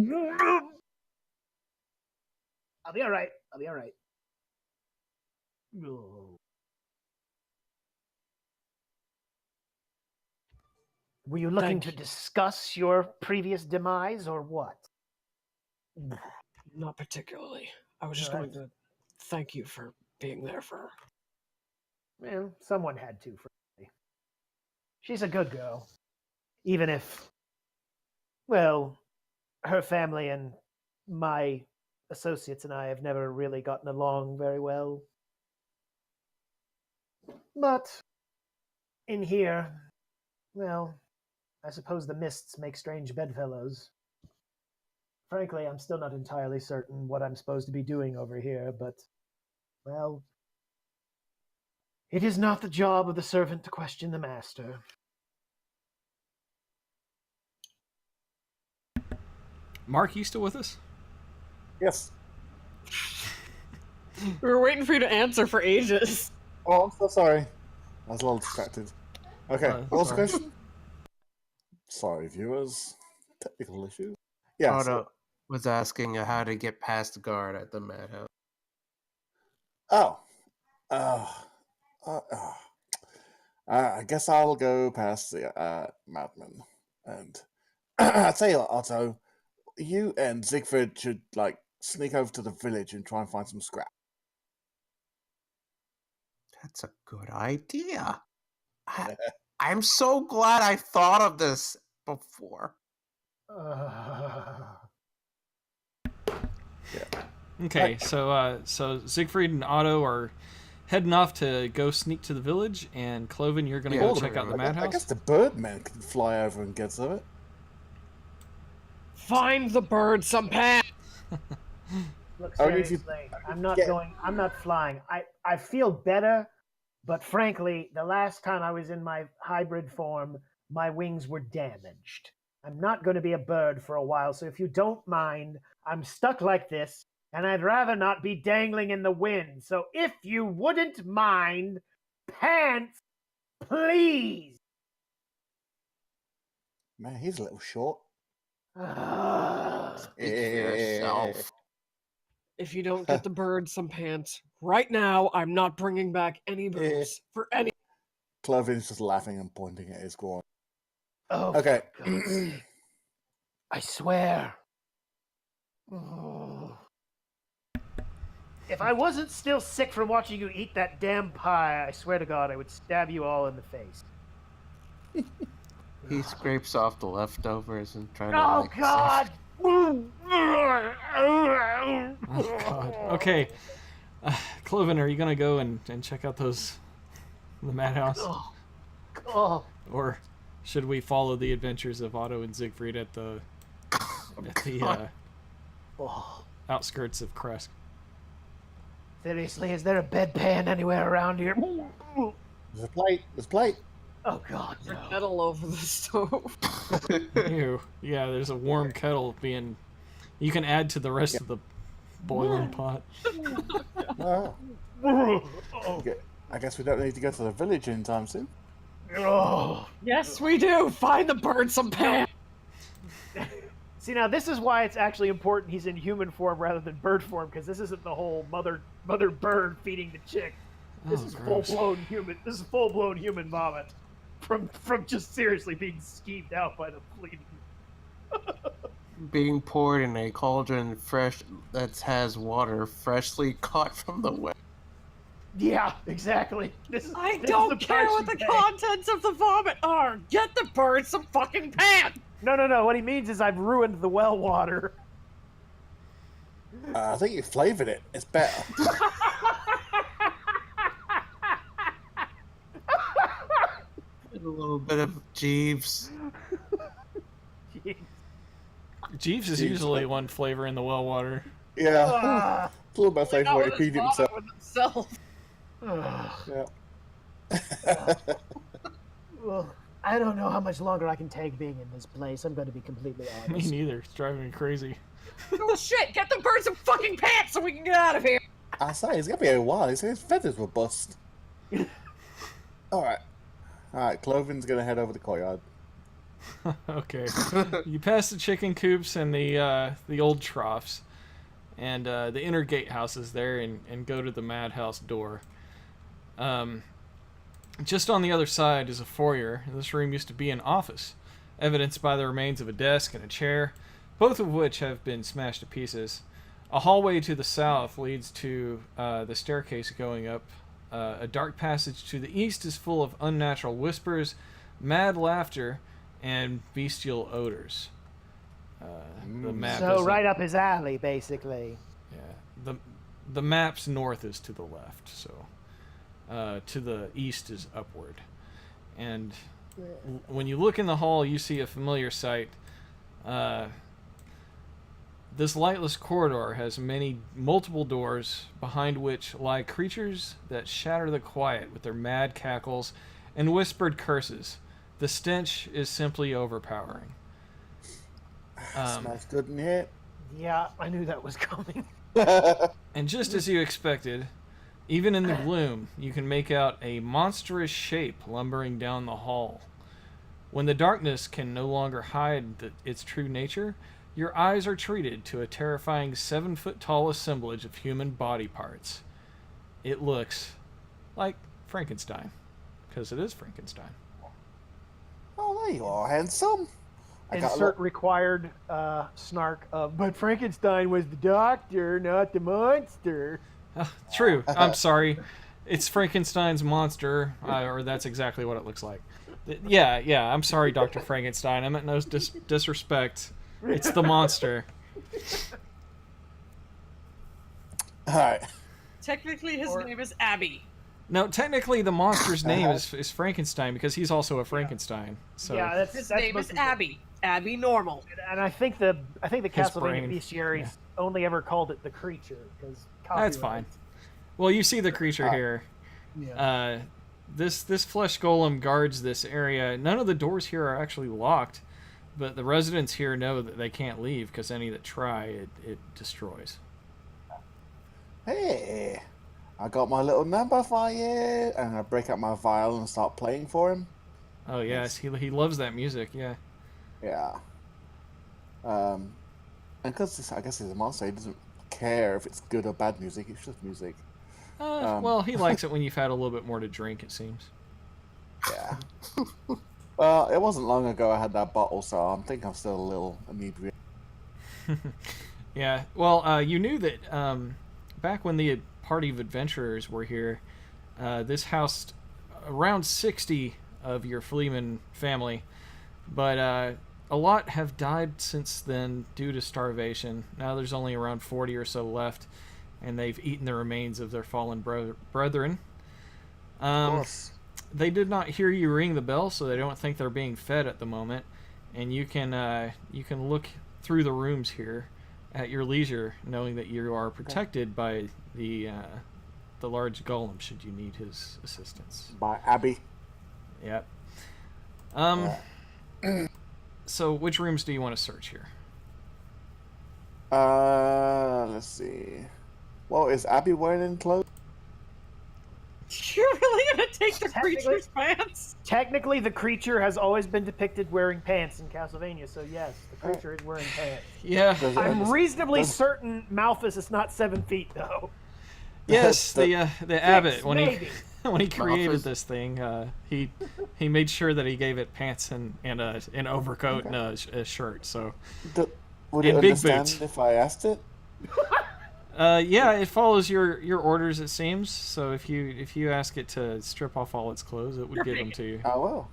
I'll be all right. I'll be all right. Ugh. Were you looking to discuss your previous demise or what? Not particularly. I was just going to thank you for being there for her. Well, someone had to for me. She's a good girl. Even if, well, her family and my associates and I have never really gotten along very well. But in here, well, I suppose the mists make strange bedfellows. Frankly, I'm still not entirely certain what I'm supposed to be doing over here, but, well, it is not the job of the servant to question the master. Mark, you still with us? Yes. We were waiting for you to answer for ages. Oh, I'm so sorry. I was a little distracted. Okay, what was the sorry. question? Sorry, viewers. Technical issues. Yeah. Otto was asking how to get past the guard at the madhouse. I guess I'll go past the madman. And I tell you what, Otto, you and Siegfried should sneak over to the village and try and find some scrap. That's a good idea. I'm so glad I thought of this before. Okay, so Siegfried and Otto are heading off to go sneak to the village, and Cloven, you're going to go check out the madhouse. I guess the Birdman can fly over and get to it. Find the bird some pants. Look, seriously, I'm not flying. I feel better, but frankly, the last time I was in my hybrid form, my wings were damaged. I'm not going to be a bird for a while, so if you don't mind, I'm stuck like this, and I'd rather not be dangling in the wind. So if you wouldn't mind, pants, please. Man, he's a little short. Speak for yourself. If you don't get the bird some pants right now, I'm not bringing back any booze for any. Cloven's just laughing and pointing at his groin. Oh, okay. I swear. If I wasn't still sick from watching you eat that damn pie, I swear to God, I would stab you all in the face. He scrapes off the leftovers and trying to. Oh God! Oh God. Okay, Cloven, are you gonna go and check out the madhouse, or should we follow the adventures of Otto and Siegfried at the outskirts of Kresk? Seriously, is there a bedpan anywhere around here? There's a plate. There's a plate. Oh God, no. Kettle over the stove. Ew. Yeah, there's a warm kettle being. You can add to the rest of the boiling pot. Okay. I guess we don't need to go to the village anytime soon. Yes, we do. Find the bird some pants. See, now this is why it's actually important he's in human form rather than bird form, because this isn't the whole mother bird feeding the chick. This is full blown human. This is full blown human vomit from just seriously being skeeved out by the fleet. Being poured in a cauldron that has water freshly caught from the well. Yeah, exactly. I don't care what the contents of the vomit are. Get the bird some fucking pants. No. What he means is I've ruined the well water. I think you flavored it. It's better. A little bit of Jeeves. Jeeves is usually one flavor in the well water. Yeah. It's a little bit flavor where he peed himself. Himself. Yeah. Well, I don't know how much longer I can take being in this place. I'm going to be completely Me honest. neither. It's driving me crazy. Oh shit! Get the bird some fucking pants so we can get out of here. I say it's gonna be a while. His feathers will bust. All right. Cloven's gonna head over the courtyard. Okay. You pass the chicken coops and the old troughs, and the inner gatehouses there, and go to the madhouse door. Just on the other side is a foyer. This room used to be an office, evidenced by the remains of a desk and a chair, both of which have been smashed to pieces. A hallway to the south leads to the staircase going up. A dark passage to the east is full of unnatural whispers, mad laughter, and bestial odors. The map So is right up his alley, basically. yeah. The map's north is to the left, so to the east is upward. And when you look in the hall, you see a familiar sight. This lightless corridor has multiple doors, behind which lie creatures that shatter the quiet with their mad cackles and whispered curses. The stench is simply overpowering. Smells good in here. Yeah, I knew that was coming. And just as you expected, even in the gloom, you can make out a monstrous shape lumbering down the hall. When the darkness can no longer hide its true nature, your eyes are treated to a terrifying 7-foot-tall assemblage of human body parts. It looks like Frankenstein, because it is Frankenstein. Oh, there you are, handsome. Insert required snark of, but Frankenstein was the doctor, not the monster. True. I'm sorry. It's Frankenstein's monster, or that's exactly what it looks like. Yeah. I'm sorry, Dr. Frankenstein. I meant no disrespect. It's the monster. All right. Technically, his name is Abby. No, technically the monster's name is Frankenstein because he's also a Frankenstein. So Yeah, that's His that's name is supposed to be- Abby. Abby Normal. And I think the Castlevania brain. bestiaries only ever called it the creature because that's fine. Well, you see the creature here. Yeah. This flesh golem guards this area. None of the doors here are actually locked, but the residents here know that they can't leave because any that try, it destroys. Hey, I got my little number for you, and I break out my viol and start playing for him. Oh yes, he loves that music. Yeah. Yeah. And because I guess he's a monster, he doesn't care if it's good or bad music. It's just music. Well, he likes it when you've had a little bit more to drink. It seems. Yeah. Well, it wasn't long ago I had that bottle, so I think I'm still a little inebriated. Yeah. Well, you knew that back when the party of adventurers were here, this housed around 60 of your Fleeman family, but a lot have died since then due to starvation. Now there's only around 40 or so left, and they've eaten the remains of their fallen brethren. Of course. They did not hear you ring the bell, so they don't think they're being fed at the moment. And you can look through the rooms here at your leisure, knowing that you are protected by the large golem should you need his assistance. By Abby. Yep. So which rooms do you want to search here? Let's see. Well, is Abby wearing any clothes? You're really gonna take the Technically- creature's pants? Technically, the creature has always been depicted wearing pants in Castlevania, so yes, the creature is wearing pants. Yeah. I'm reasonably certain Malthus is not 7 feet, though. Yes, the abbot when maybe. when he created Malthus. this thing, he made sure that he gave it pants and an overcoat and a shirt. So Would In it big understand boots. if I asked it? yeah, it follows your orders, it seems. So if you ask it to strip off all its clothes, it would give them to you. I will.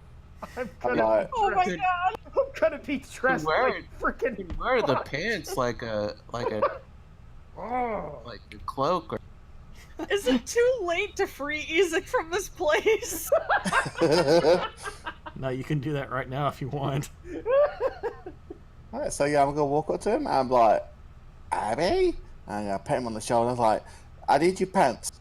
I'm I'm gonna, like, Oh my Good. god! I'm gonna be dressed Wear like freaking. Wear the pants like a Oh. cloak. Or... Is it too late to free Ezek from this place? No, you can do that right now if you want. Alright, so yeah, I'm gonna walk up to him and I'm like, Abby? And I pat him on the shoulder and I was like, I need your pants.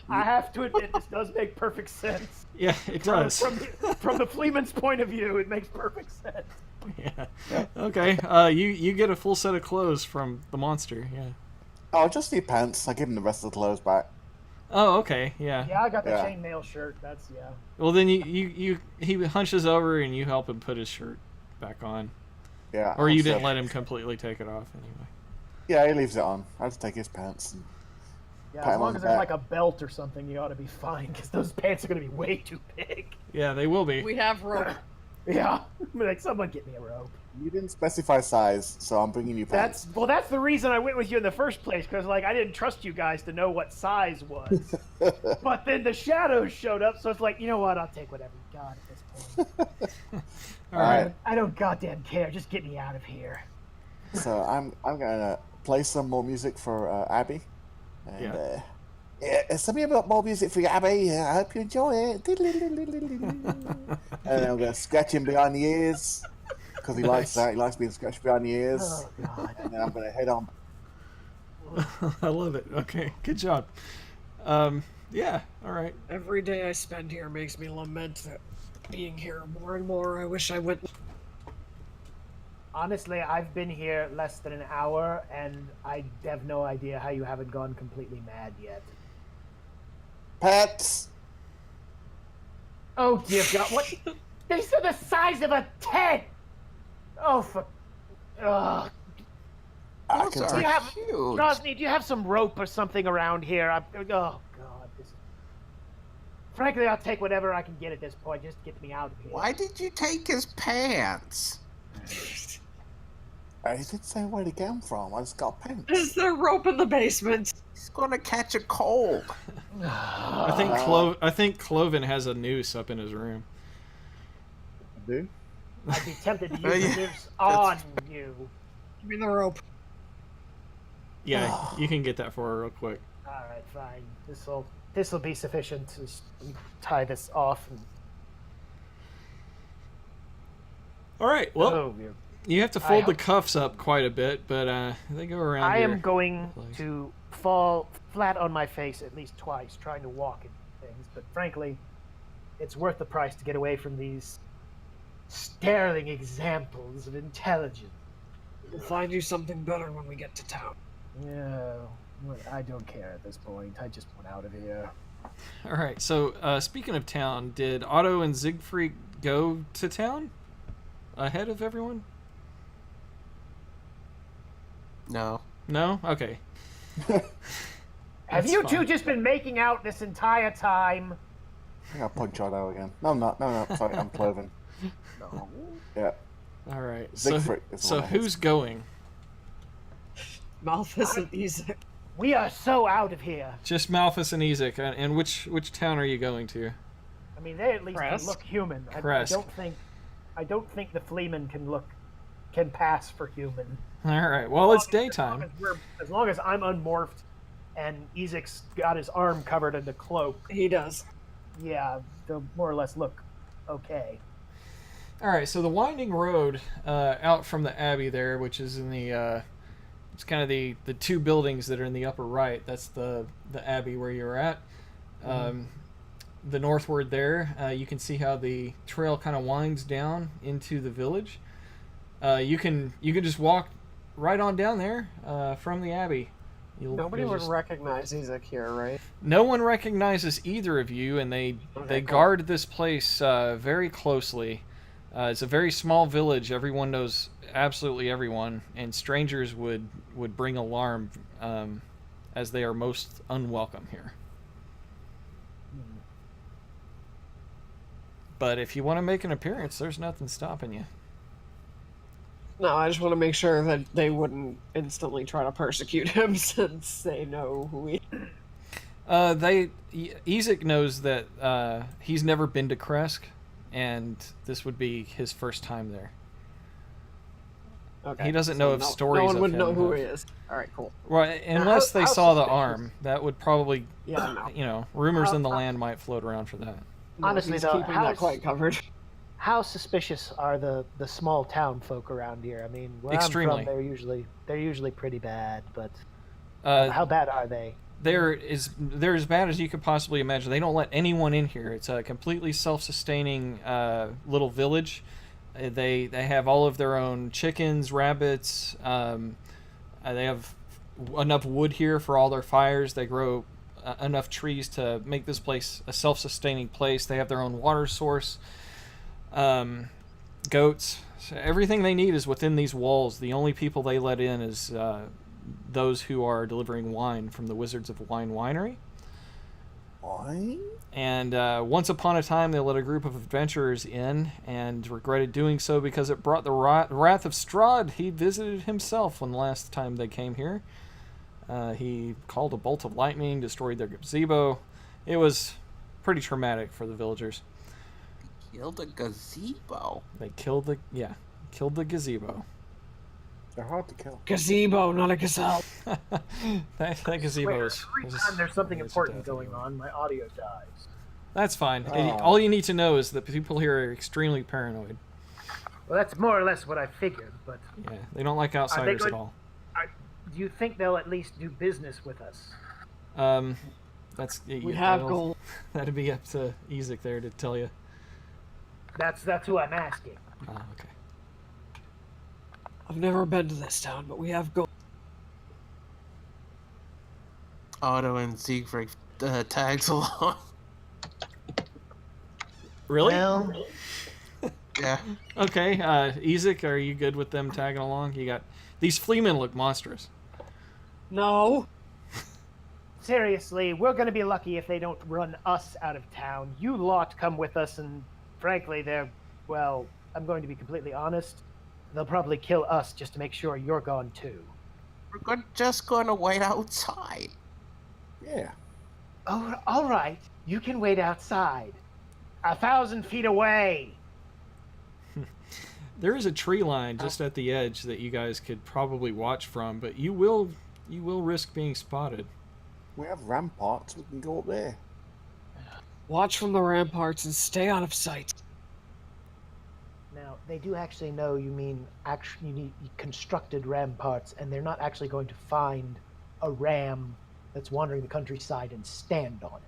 I have to admit, this does make perfect sense. Yeah, it does. From the Fleeman's point of view, it makes perfect sense. Yeah. Okay. You get a full set of clothes from the monster. Yeah. Oh, just need pants. I give him the rest of the clothes back. Oh, okay. Yeah. Yeah, I got the Yeah. chainmail shirt. That's yeah. Well, then he hunches over and you help him put his shirt back on, Yeah. or you so- didn't let him completely take it off anyway. Yeah, he leaves it on. I just take his pants. And... Yeah, Pat as him long on as the there's back. like a belt or something, you ought to be fine because those pants are gonna be way too big. Yeah, they will be. We have rope. Yeah, like someone get me a rope. You didn't specify size, so I'm bringing you pants. That's the reason I went with you in the first place because like I didn't trust you guys to know what size was. But then the shadows showed up, so it's like, you know what? I'll take whatever you got at this point. All right. I don't goddamn care. Just get me out of here. So I'm gonna play some more music for Abby. And, send me about more music for you, Abby. I hope you enjoy it. And then I'm gonna scratch him behind the ears because he likes that. He likes being scratched behind the ears. Oh god. And then I'm gonna head on. I love it. Okay, good job. Yeah. All right. Every day I spend here makes me lament that being here more and more. I wish I went. Honestly, I've been here less than an hour, and I have no idea how you haven't gone completely mad yet. Pets. Oh dear God! What? These are the size of a tent. Oh for. Ugh. I Those can are take. have- huge. Rosny, do you have some rope or something around here? Oh God! Frankly, I'll take whatever I can get at this point. Just get me out of here. Why did you take his pants? He didn't say where to get them from. I just got pants. Is there rope in the basement? He's gonna catch a cold. I think Cloven has a noose up in his room. Do? I'd be tempted to Oh, use yeah. the noose on you. Give me the rope. Yeah, you can get that for her real quick. All right, fine. This'll be sufficient to tie this off. And... All right. Well, oh, dear. you have to fold the cuffs up quite a bit, but they go around. I your am going place. to fall flat on my face at least twice trying to walk into things, but frankly, it's worth the price to get away from these sterling examples of intelligence. We'll find you something better when we get to town. Yeah, well, I don't care at this point. I just want out of here. All right. So speaking of town, did Otto and Siegfried go to town ahead of everyone? No. No. Okay. Have That's you two fine. just been making out this entire time? I think I'll punch Otto again. No, I'm not. No, sorry, I'm Cloven. No. Yeah. All right. Siegfried is the So one that hits. who's going? Malthus and Ezek. We are so out of here. Just Malthus and Ezek. And which town are you going to? I mean, they at least can Kresk? look human. I Kresk. don't think the Fleeman can pass for human. All right. Well, it's daytime. As long as I'm unmorphed and Ezek's got his arm covered in the cloak, He does. yeah, they'll more or less look okay. All right. So the winding road out from the Abbey there, which is in the it's kind of the two buildings that are in the upper right. That's the Abbey where you're at. The northward there, you can see how the trail kind of winds down into the village. You can just walk right on down there from the Abbey. Nobody you'll would just- recognize Ezek here, right? No one recognizes either of you, and they Okay, cool. guard this place very closely. It's a very small village. Everyone knows absolutely everyone, and strangers would bring alarm as they are most unwelcome here. But if you want to make an appearance, there's nothing stopping you. No, I just want to make sure that they wouldn't instantly try to persecute him since they know who he is. Ezek knows that he's never been to Kresk, and this would be his first time there. Okay. He doesn't know of stories No one of would him know who have- he is. All right, cool. Right, unless they how saw the suspicious? arm, that would probably, Yeah, no. rumors in the How- land might float around for that. No, Honestly, he's though, keeping that quite covered. How suspicious are the small town folk around here? I mean, where Extremely. I'm from, they're usually pretty bad, but Uh, how bad are they? they're as bad as you could possibly imagine. They don't let anyone in here. It's a completely self-sustaining little village. They have all of their own chickens, rabbits. They have enough wood here for all their fires. They grow enough trees to make this place a self-sustaining place. They have their own water source, goats. So everything they need is within these walls. The only people they let in is those who are delivering wine from the Wizards of Wine Winery. Wine? And once upon a time, they let a group of adventurers in and regretted doing so because it brought the wrath of Strahd. He visited himself when the last time they came here. He called a bolt of lightning, destroyed their gazebo. It was pretty traumatic for the villagers. Killed a gazebo. They killed the gazebo. They're hard to kill. Gazebo, not a gazelle. that gazebo is... Every time there's something important going on, my audio dies. That's fine. Oh. All you need to know is that people here are extremely paranoid. Well, that's more or less what I figured, but Yeah, they don't like outsiders at all. do you think they'll at least do business with us? That's We have gold. That'd be up to Ezek there to tell you. That's who I'm asking. Ah, okay. I've never been to this town, but we have gold. Otto and Siegfried tags along. Really? Well, Yeah. Okay. Ezek, are you good with them tagging along? You got these fleamen look monstrous. No. seriously, we're going to be lucky if they don't run us out of town. You lot come with us, and frankly, well, I'm going to be completely honest. They'll probably kill us just to make sure you're gone too. We're just going to wait outside. Yeah. Oh, all right. You can wait outside. 1,000 feet away. There is a tree line just at the edge that you guys could probably watch from, but you will risk being spotted. We have ramparts. We can go up there. Watch from the ramparts and stay out of sight. Now, they do actually know you mean you need constructed ramparts, and they're not actually going to find a ram that's wandering the countryside and stand on it.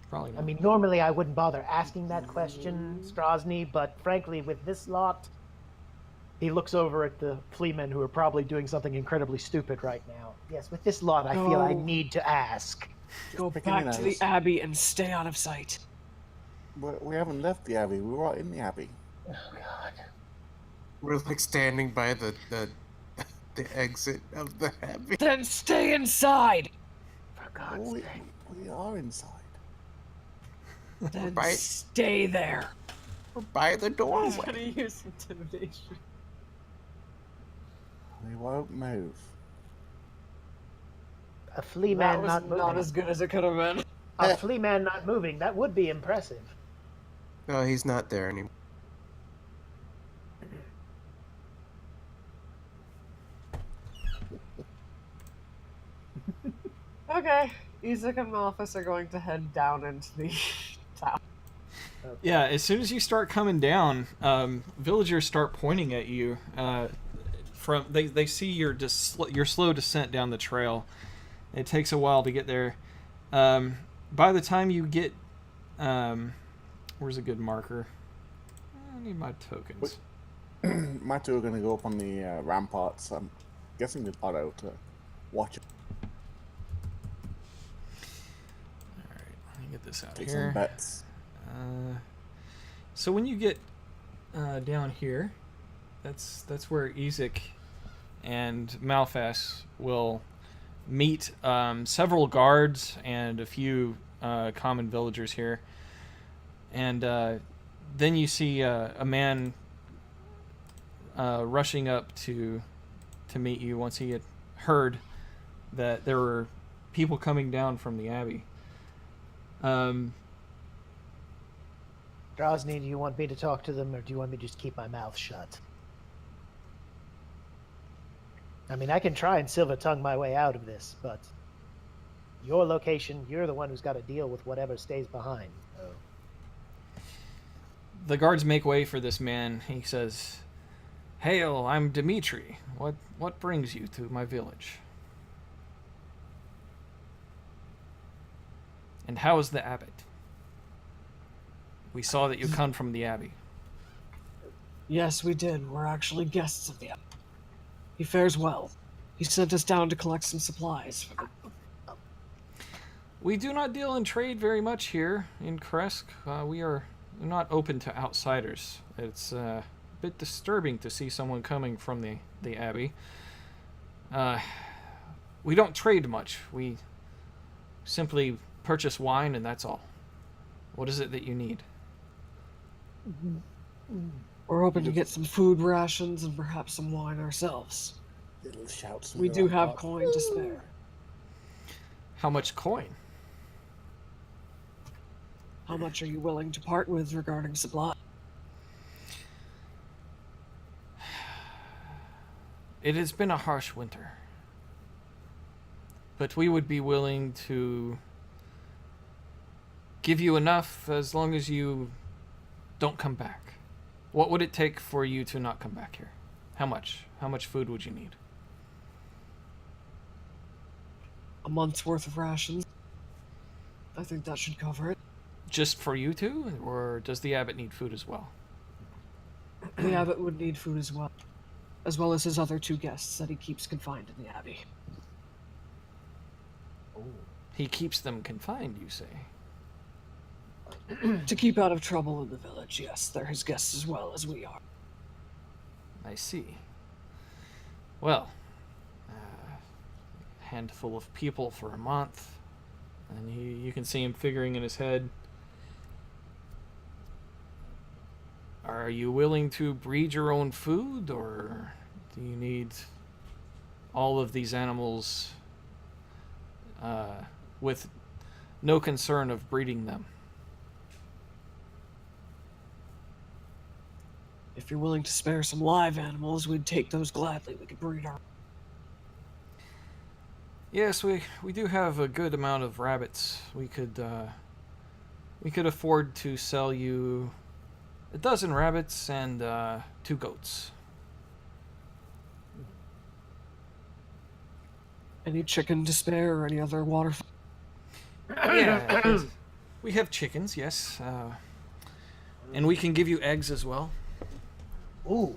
Probably not. I mean, normally I wouldn't bother asking that question, Strozny, but frankly, with this lot, he looks over at the fleamen who are probably doing something incredibly stupid right now. Yes, with this lot, I feel I need to ask. Go picking back your to the nose. Abbey and stay out of sight. We haven't left the Abbey. We're right in the Abbey. Oh, God. We're like standing by the exit of the Abbey. Then stay inside. For Oh, God's sake. we are inside. Then Right. stay there. We're by the He's doorway. gonna use intimidation. We won't move. A flea That man was not moving. not as good as it could have been. A flea man not moving. That would be impressive. No, he's not there anymore. Okay. Ezek and Malphus are going to head down into the town. Yeah, as soon as you start coming down, villagers start pointing at you. They see your slow descent down the trail. It takes a while to get there. By the time you get, where's a good marker? I need my tokens. My two are going to go up on the ramparts. I'm guessing with Otto to watch it. All right, let me get this out Take here. some bets. So when you get down here, that's where Ezek and Malphas will meet several guards and a few common villagers here, and then you see a man rushing up to meet you once he had heard that there were people coming down from the Abbey. Drowsny, do you want me to talk to them, or do you want me to just keep my mouth shut? I mean, I can try and silver tongue my way out of this, but your location, you're the one who's got to deal with whatever stays behind. So. The guards make way for this man. He says, "Hail, I'm Dimitri. What brings you to my village?" And how is the abbot? We saw that you come from the abbey. Yes, we did. We're actually guests of the abbey. He fares well. He sent us down to collect some supplies for the... We do not deal in trade very much here in Kresk. We are not open to outsiders. It's a bit disturbing to see someone coming from the abbey. We don't trade much. We simply purchase wine and that's all. What is it that you need? We're hoping to get some food rations and perhaps some wine ourselves. Little shouts. We do have coin to spare. How much coin? How much are you willing to part with regarding supply? It has been a harsh winter. But we would be willing to give you enough as long as you don't come back. What would it take for you to not come back here? How much? How much food would you need? A month's worth of rations. I think that should cover it. Just for you two? Or does the abbot need food as well? The abbot would need food as well as his other 2 guests that he keeps confined in the abbey. He keeps them confined, you say? To keep out of trouble in the village, yes. They're his guests as well as we are. I see. Well, a handful of people for a month, and you can see him figuring in his head. Are you willing to breed your own food, or do you need all of these animals with no concern of breeding them? If you're willing to spare some live animals, we'd take those gladly. We could breed our... Yes, we do have a good amount of rabbits. We could afford to sell you a dozen rabbits and 2 goats. Any chicken to spare or any other waterfowl? Yeah, we have chickens, yes. And we can give you eggs as well. Ooh,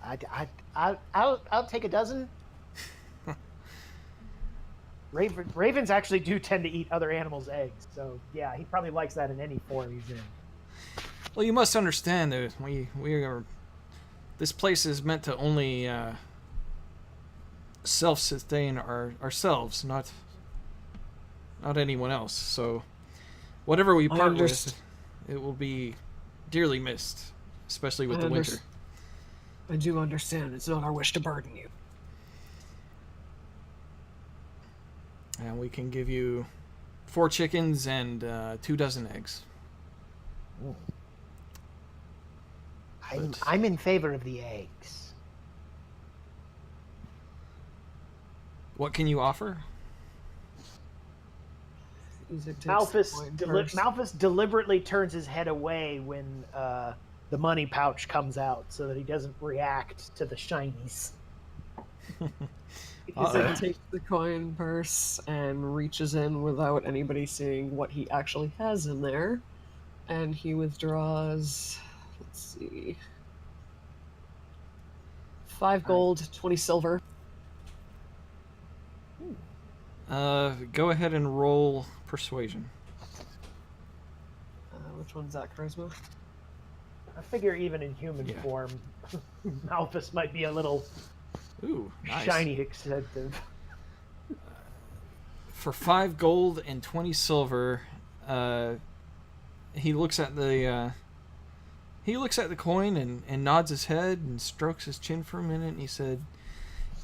I'll take a dozen. Ravens actually do tend to eat other animals' eggs, so yeah, he probably likes that in any form he's in. Well, you must understand that we are. This place is meant to only self-sustain ourselves, not anyone else. So, whatever we part with, it will be dearly missed, especially with the winter. I do understand. It's not our wish to burden you. And we can give you 4 chickens and 2 dozen eggs. Ooh. I'm in favor of the eggs. What can you offer? Malphus deliberately turns his head away when the money pouch comes out so that he doesn't react to the shinies. He takes the coin purse and reaches in without anybody seeing what he actually has in there. And he withdraws, let's see, 5 gold, 20 silver. Go ahead and roll persuasion. Which one's that, charisma? I figure even in human form, Malphus might be a little nice. shiny expensive. For 5 gold and 20 silver, he looks at the coin and nods his head and strokes his chin for a minute, and he said,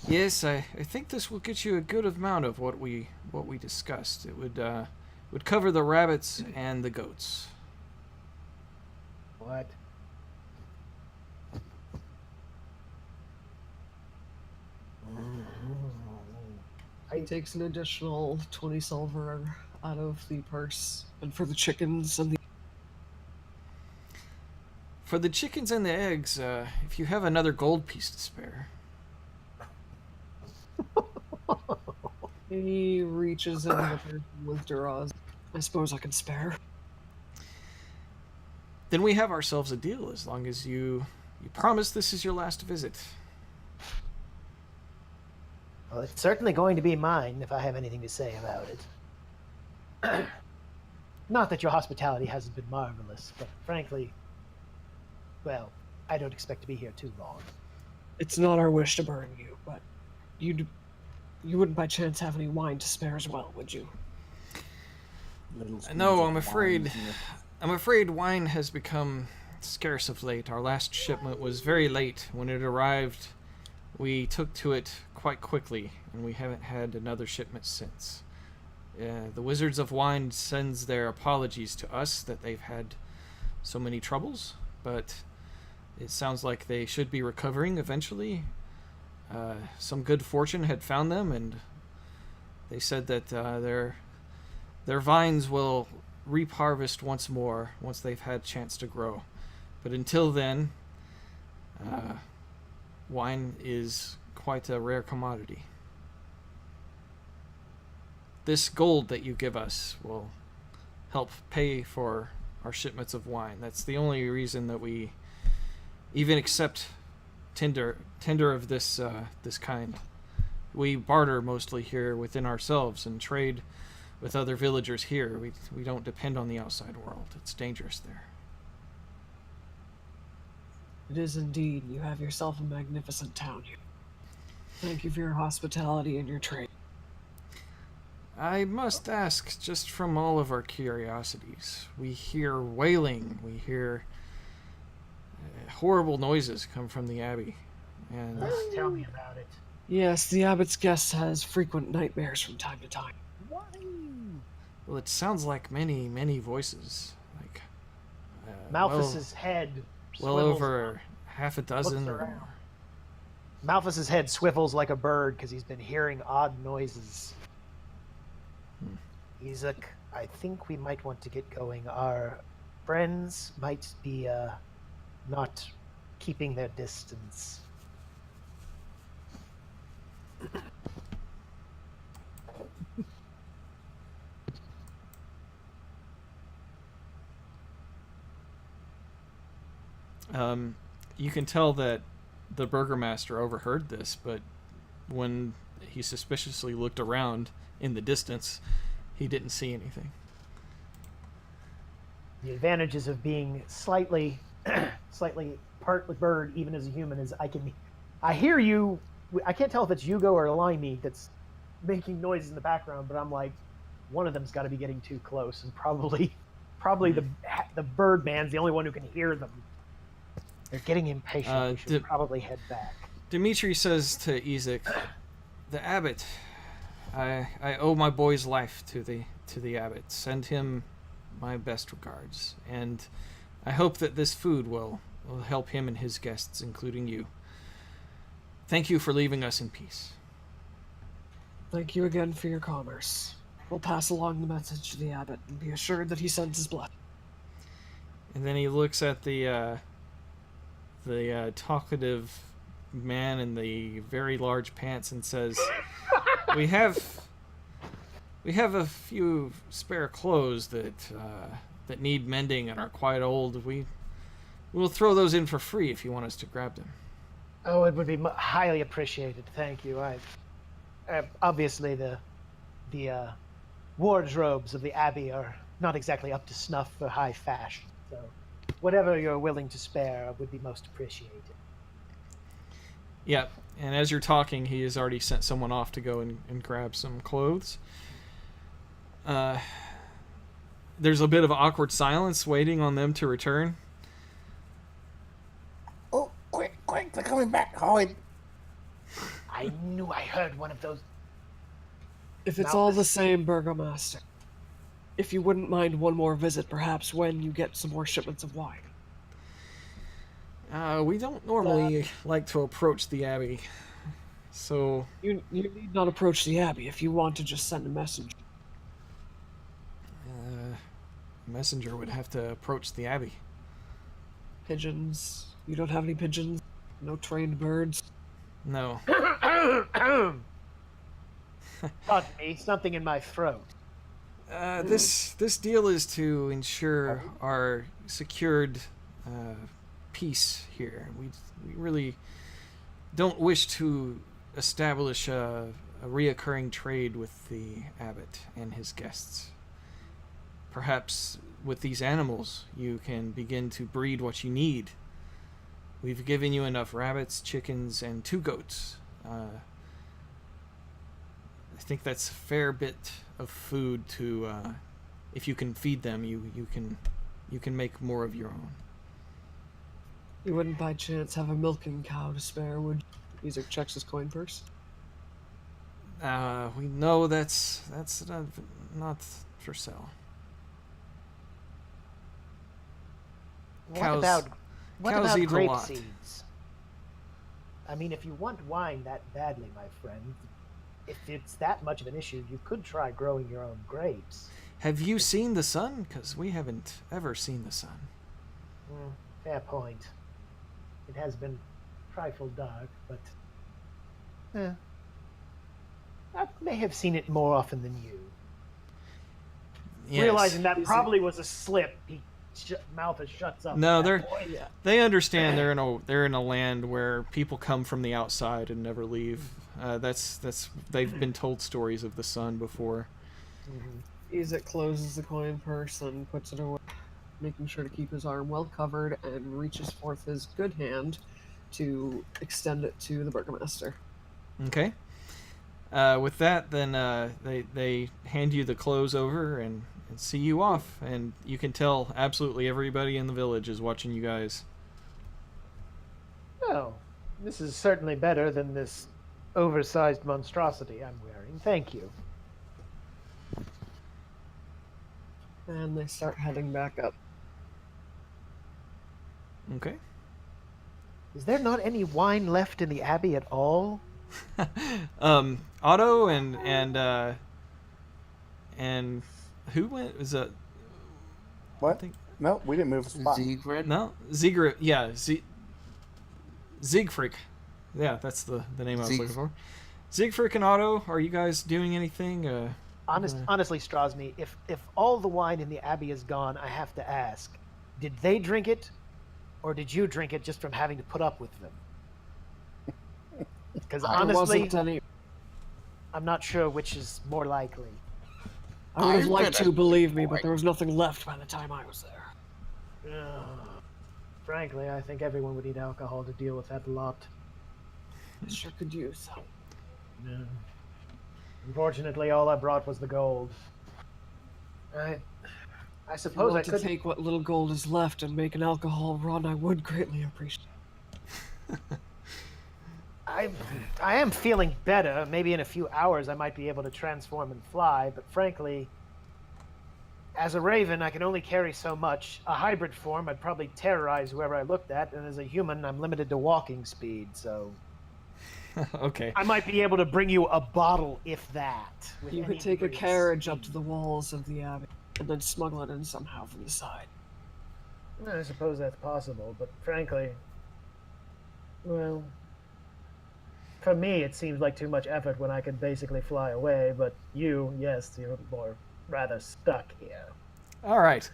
"Yes, I think this will get you a good amount of what we discussed. It would cover the rabbits and the goats." What? He takes an additional 20 silver out of the purse, and for the chickens and the... For the chickens and the eggs, if you have another gold piece to spare. He reaches in the purse and withdraws I suppose I can spare. Then we have ourselves a deal, as long as you promise this is your last visit. Well, it's certainly going to be mine if I have anything to say about it. Not that your hospitality hasn't been marvelous, but frankly, well, I don't expect to be here too long. It's not our wish to burn you, but you wouldn't by chance have any wine to spare as well, would you? No, I'm afraid wine has become scarce of late. Our last shipment was very late. When it arrived, we took to it quite quickly, and we haven't had another shipment since. The Wizards of Wine sends their apologies to us that they've had so many troubles, but it sounds like they should be recovering eventually. Some good fortune had found them, and they said that their vines will reap harvest once more once they've had a chance to grow. But until then, wine is quite a rare commodity. This gold that you give us will help pay for our shipments of wine. That's the only reason that we even accept tender of this kind. We barter mostly here within ourselves and trade with other villagers here. We don't depend on the outside world. It's dangerous there. It is indeed. You have yourself a magnificent town here. Thank you for your hospitality and your trade. I must ask, just from all of our curiosities, we hear wailing, we hear horrible noises come from the abbey. And Tell me about it. Yes, the abbot's guest has frequent nightmares from time to time. well, it sounds like many, many voices. Like Malthus's head well swivels, over half a dozen or around. more. Malthus's head swivels like a bird because he's been hearing odd noises. Isaac, I think we might want to get going. Our friends might be not keeping their distance. You can tell that the burgomaster overheard this, but when he suspiciously looked around in the distance, he didn't see anything. The advantages of being slightly partly bird, even as a human, is I hear you. I can't tell if it's Yugo or Limey that's making noises in the background, but I'm like, one of them's got to be getting too close, and probably the bird man's the only one who can hear them. They're getting impatient. We should probably head back. Dimitri says to Isaac, "The abbot, I owe my boy's life to the abbot. Send him my best regards, and I hope that this food will help him and his guests, including you. Thank you for leaving us in peace." Thank you again for your commerce. We'll pass along the message to the abbot and be assured that he sends his blessing. And then he looks at the talkative man in the very large pants and says, "We have a few spare clothes that need mending and are quite old. We'll throw those in for free if you want us to grab them." Oh, it would be highly appreciated. Thank you. Obviously the wardrobes of the abbey are not exactly up to snuff for high fashion, so whatever you're willing to spare would be most appreciated. Yeah, and as you're talking, he has already sent someone off to go and grab some clothes. There's a bit of awkward silence waiting on them to return. Oh, quick, they're coming back, hide. I knew I heard one of those. If it's all the same, Burgomaster, if you wouldn't mind one more visit, perhaps when you get some more shipments of wine. We don't normally like to approach the abbey, so... You need not approach the abbey if you want to just send a message. A messenger would have to approach the abbey. Pigeons. You don't have any pigeons? No trained birds? No. Pardon me, something in my throat. This deal is to ensure our secured peace here. We really don't wish to establish a reoccurring trade with the abbot and his guests. Perhaps with these animals, you can begin to breed what you need. We've given you enough rabbits, chickens, and 2 goats. I think that's a fair bit of food to, if you can feed them, you can make more of your own. You wouldn't by chance have a milking cow to spare, would you? Isaac checks his coin purse. We know that's not for sale. What about cows eat a grape lot. seeds? I mean, if you want wine that badly, my friend, if it's that much of an issue, you could try growing your own grapes. Have you seen the sun? Because we haven't ever seen the sun. Fair point. It has been a trifle dark, but I may have seen it more often than you. Yes. Realizing that probably was a slip, Malthus shuts up. No, at that point. they understand they're in a land where people come from the outside and never leave. They've been told stories of the sun before. Isaac closes the coin purse and puts it away, making sure to keep his arm well covered, and reaches forth his good hand to extend it to the burgomaster. Okay. With that, then they hand you the clothes over and see you off, and you can tell absolutely everybody in the village is watching you guys. Oh, this is certainly better than this oversized monstrosity I'm wearing. Thank you. And they start heading back up. Okay. Is there not any wine left in the abbey at all? Otto and who went? Was it? What? I think, No, we didn't move a spot. Siegfried? no, Siegfried. Yeah, Siegfried. Yeah, that's the name I was looking for. Siegfried and Otto, are you guys doing anything? Honestly, Strosny, if all the wine in the abbey is gone, I have to ask, did they drink it, or did you drink it just from having to put up with them? Because honestly, I'm not sure which is more likely. I would have liked to, believe me, but there was nothing left by the time I was there. Frankly, I think everyone would need alcohol to deal with that lot. I sure could use some. No. Unfortunately, all I brought was the gold. I suppose I to could take what little gold is left and make an alcohol run. I would greatly appreciate. I am feeling better. Maybe in a few hours I might be able to transform and fly, but frankly, as a raven, I can only carry so much. A hybrid form, I'd probably terrorize whoever I looked at, and as a human, I'm limited to walking speed, so... Okay. I might be able to bring you a bottle, if that. You could take a carriage up to the walls of the abbey, and then smuggle it in somehow from the side. I suppose that's possible, but frankly, well, for me it seems like too much effort when I could basically fly away, but you're more rather stuck here. All right.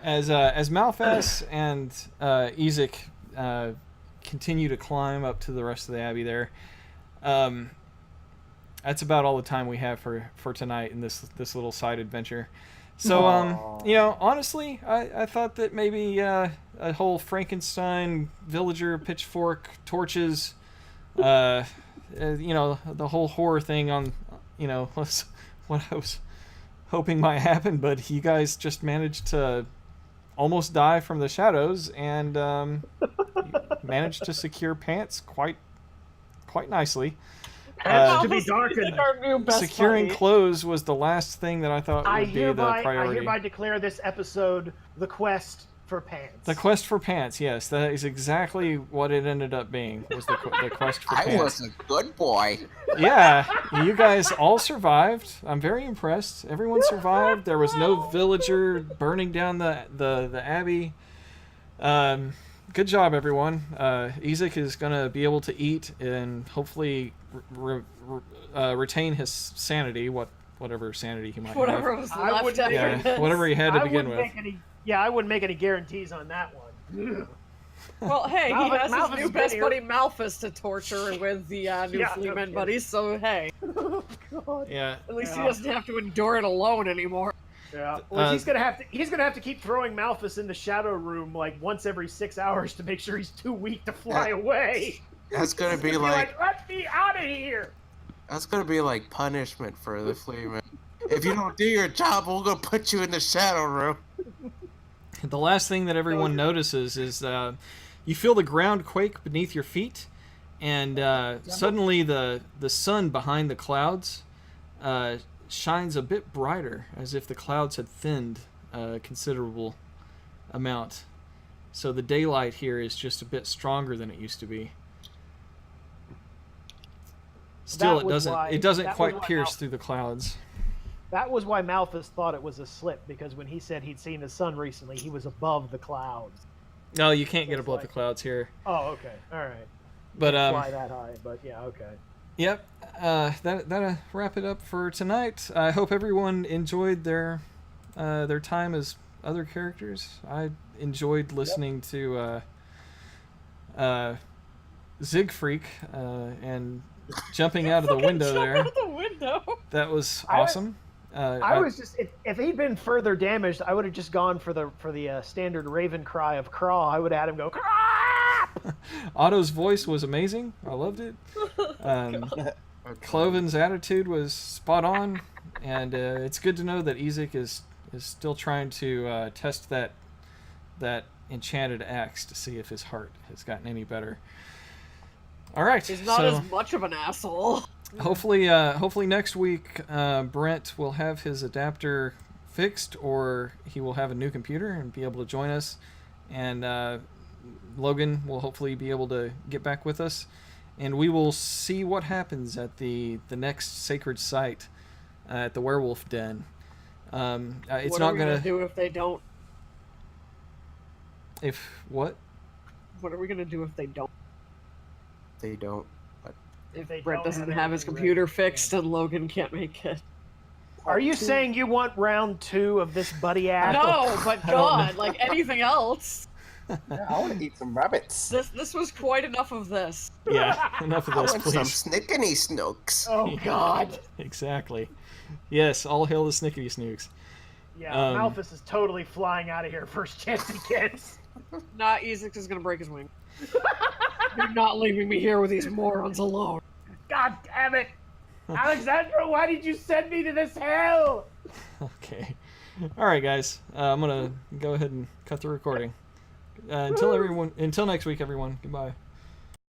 As Malphas and Ezek continue to climb up to the rest of the abbey there, that's about all the time we have for tonight in this little side adventure. So, honestly, I thought that maybe a whole Frankenstein villager pitchfork torches, the whole horror thing was what I was hoping might happen, but you guys just managed to almost die from the shadows and managed to secure pants quite nicely. To be darkened. Securing clothes was the last thing that I thought would be the priority. I hereby declare this episode the quest for pants. The quest for pants, yes, that is exactly what it ended up being. Was the quest for pants. I was a good boy. Yeah, you guys all survived. I'm very impressed. Everyone survived. There was no villager burning down the abbey. Good job, everyone. Ezek is gonna be able to eat and hopefully retain his sanity. What whatever sanity he might Whatever have. was I left wouldn't- after Yeah, this. whatever he had to begin with. I wouldn't make any guarantees on that one. Well, hey, Malphus- he has Malphus his new has been best here. buddy Malphus to torture with the new Yeah, Fleetman no kidding. buddies, so hey, Oh God. Yeah. at least he Yeah. doesn't have to endure it alone anymore. Yeah. Well, Uh, he's gonna have to keep throwing Malphus in the shadow room like once every 6 hours to make sure he's too weak to fly away. That's gonna be Be like let me out of here. that's gonna be like punishment for the Fleeman. If you don't do your job, we're gonna put you in the shadow room. The last thing that everyone notices is you feel the ground quake beneath your feet, and suddenly the sun behind the clouds shines a bit brighter, as if the clouds had thinned a considerable amount. So the daylight here is just a bit stronger than it used to be. Still, That was it doesn't that was quite why pierce through the clouds. That was why Malphus thought it was a slip, because when he said he'd seen the sun recently, he was above the clouds. No, you can't get It's above like- the clouds here. Oh, okay, all right. But Fly that high, but yeah, okay. Yep, that'll wrap it up for tonight. I hope everyone enjoyed their time as other characters. I enjoyed listening to Zigfreak and jumping out of the window Jump there. out the window. That was I was- awesome. I was just if he'd been further damaged, I would have just gone for the standard Raven cry of craw. I would have had him go craw. Otto's voice was amazing. I loved it. Cloven's attitude was spot on, and it's good to know that Ezek is still trying to test that enchanted axe to see if his heart has gotten any better. All right, He's not so as much of an asshole. hopefully next week Brent will have his adapter fixed, or he will have a new computer and be able to join us, and Logan will hopefully be able to get back with us, and we will see what happens at the next sacred site at the Werewolf Den. It's What not are we gonna do if they don't? if what What are we gonna do if they don't? They don't. If they Brett don't doesn't have have his anything computer ready. fixed and Logan can't make it. Are you saying you want round 2 of this buddy act? No, but I don't God, like anything else. Yeah, I want to eat some rabbits. This was quite enough of this. Yeah, enough of I this, want some please. snickety snooks. Oh God. Exactly. Yes, all hail the Snickety Snooks. Yeah, Um, Malphus is totally flying out of here first chance he gets. Nah, Ezek is gonna break his wing. You're not leaving me here with these morons alone. God damn it! Alexandra, why did you send me to this hell? Okay. All right, guys. I'm gonna go ahead and cut the recording. Until next week, everyone. Goodbye.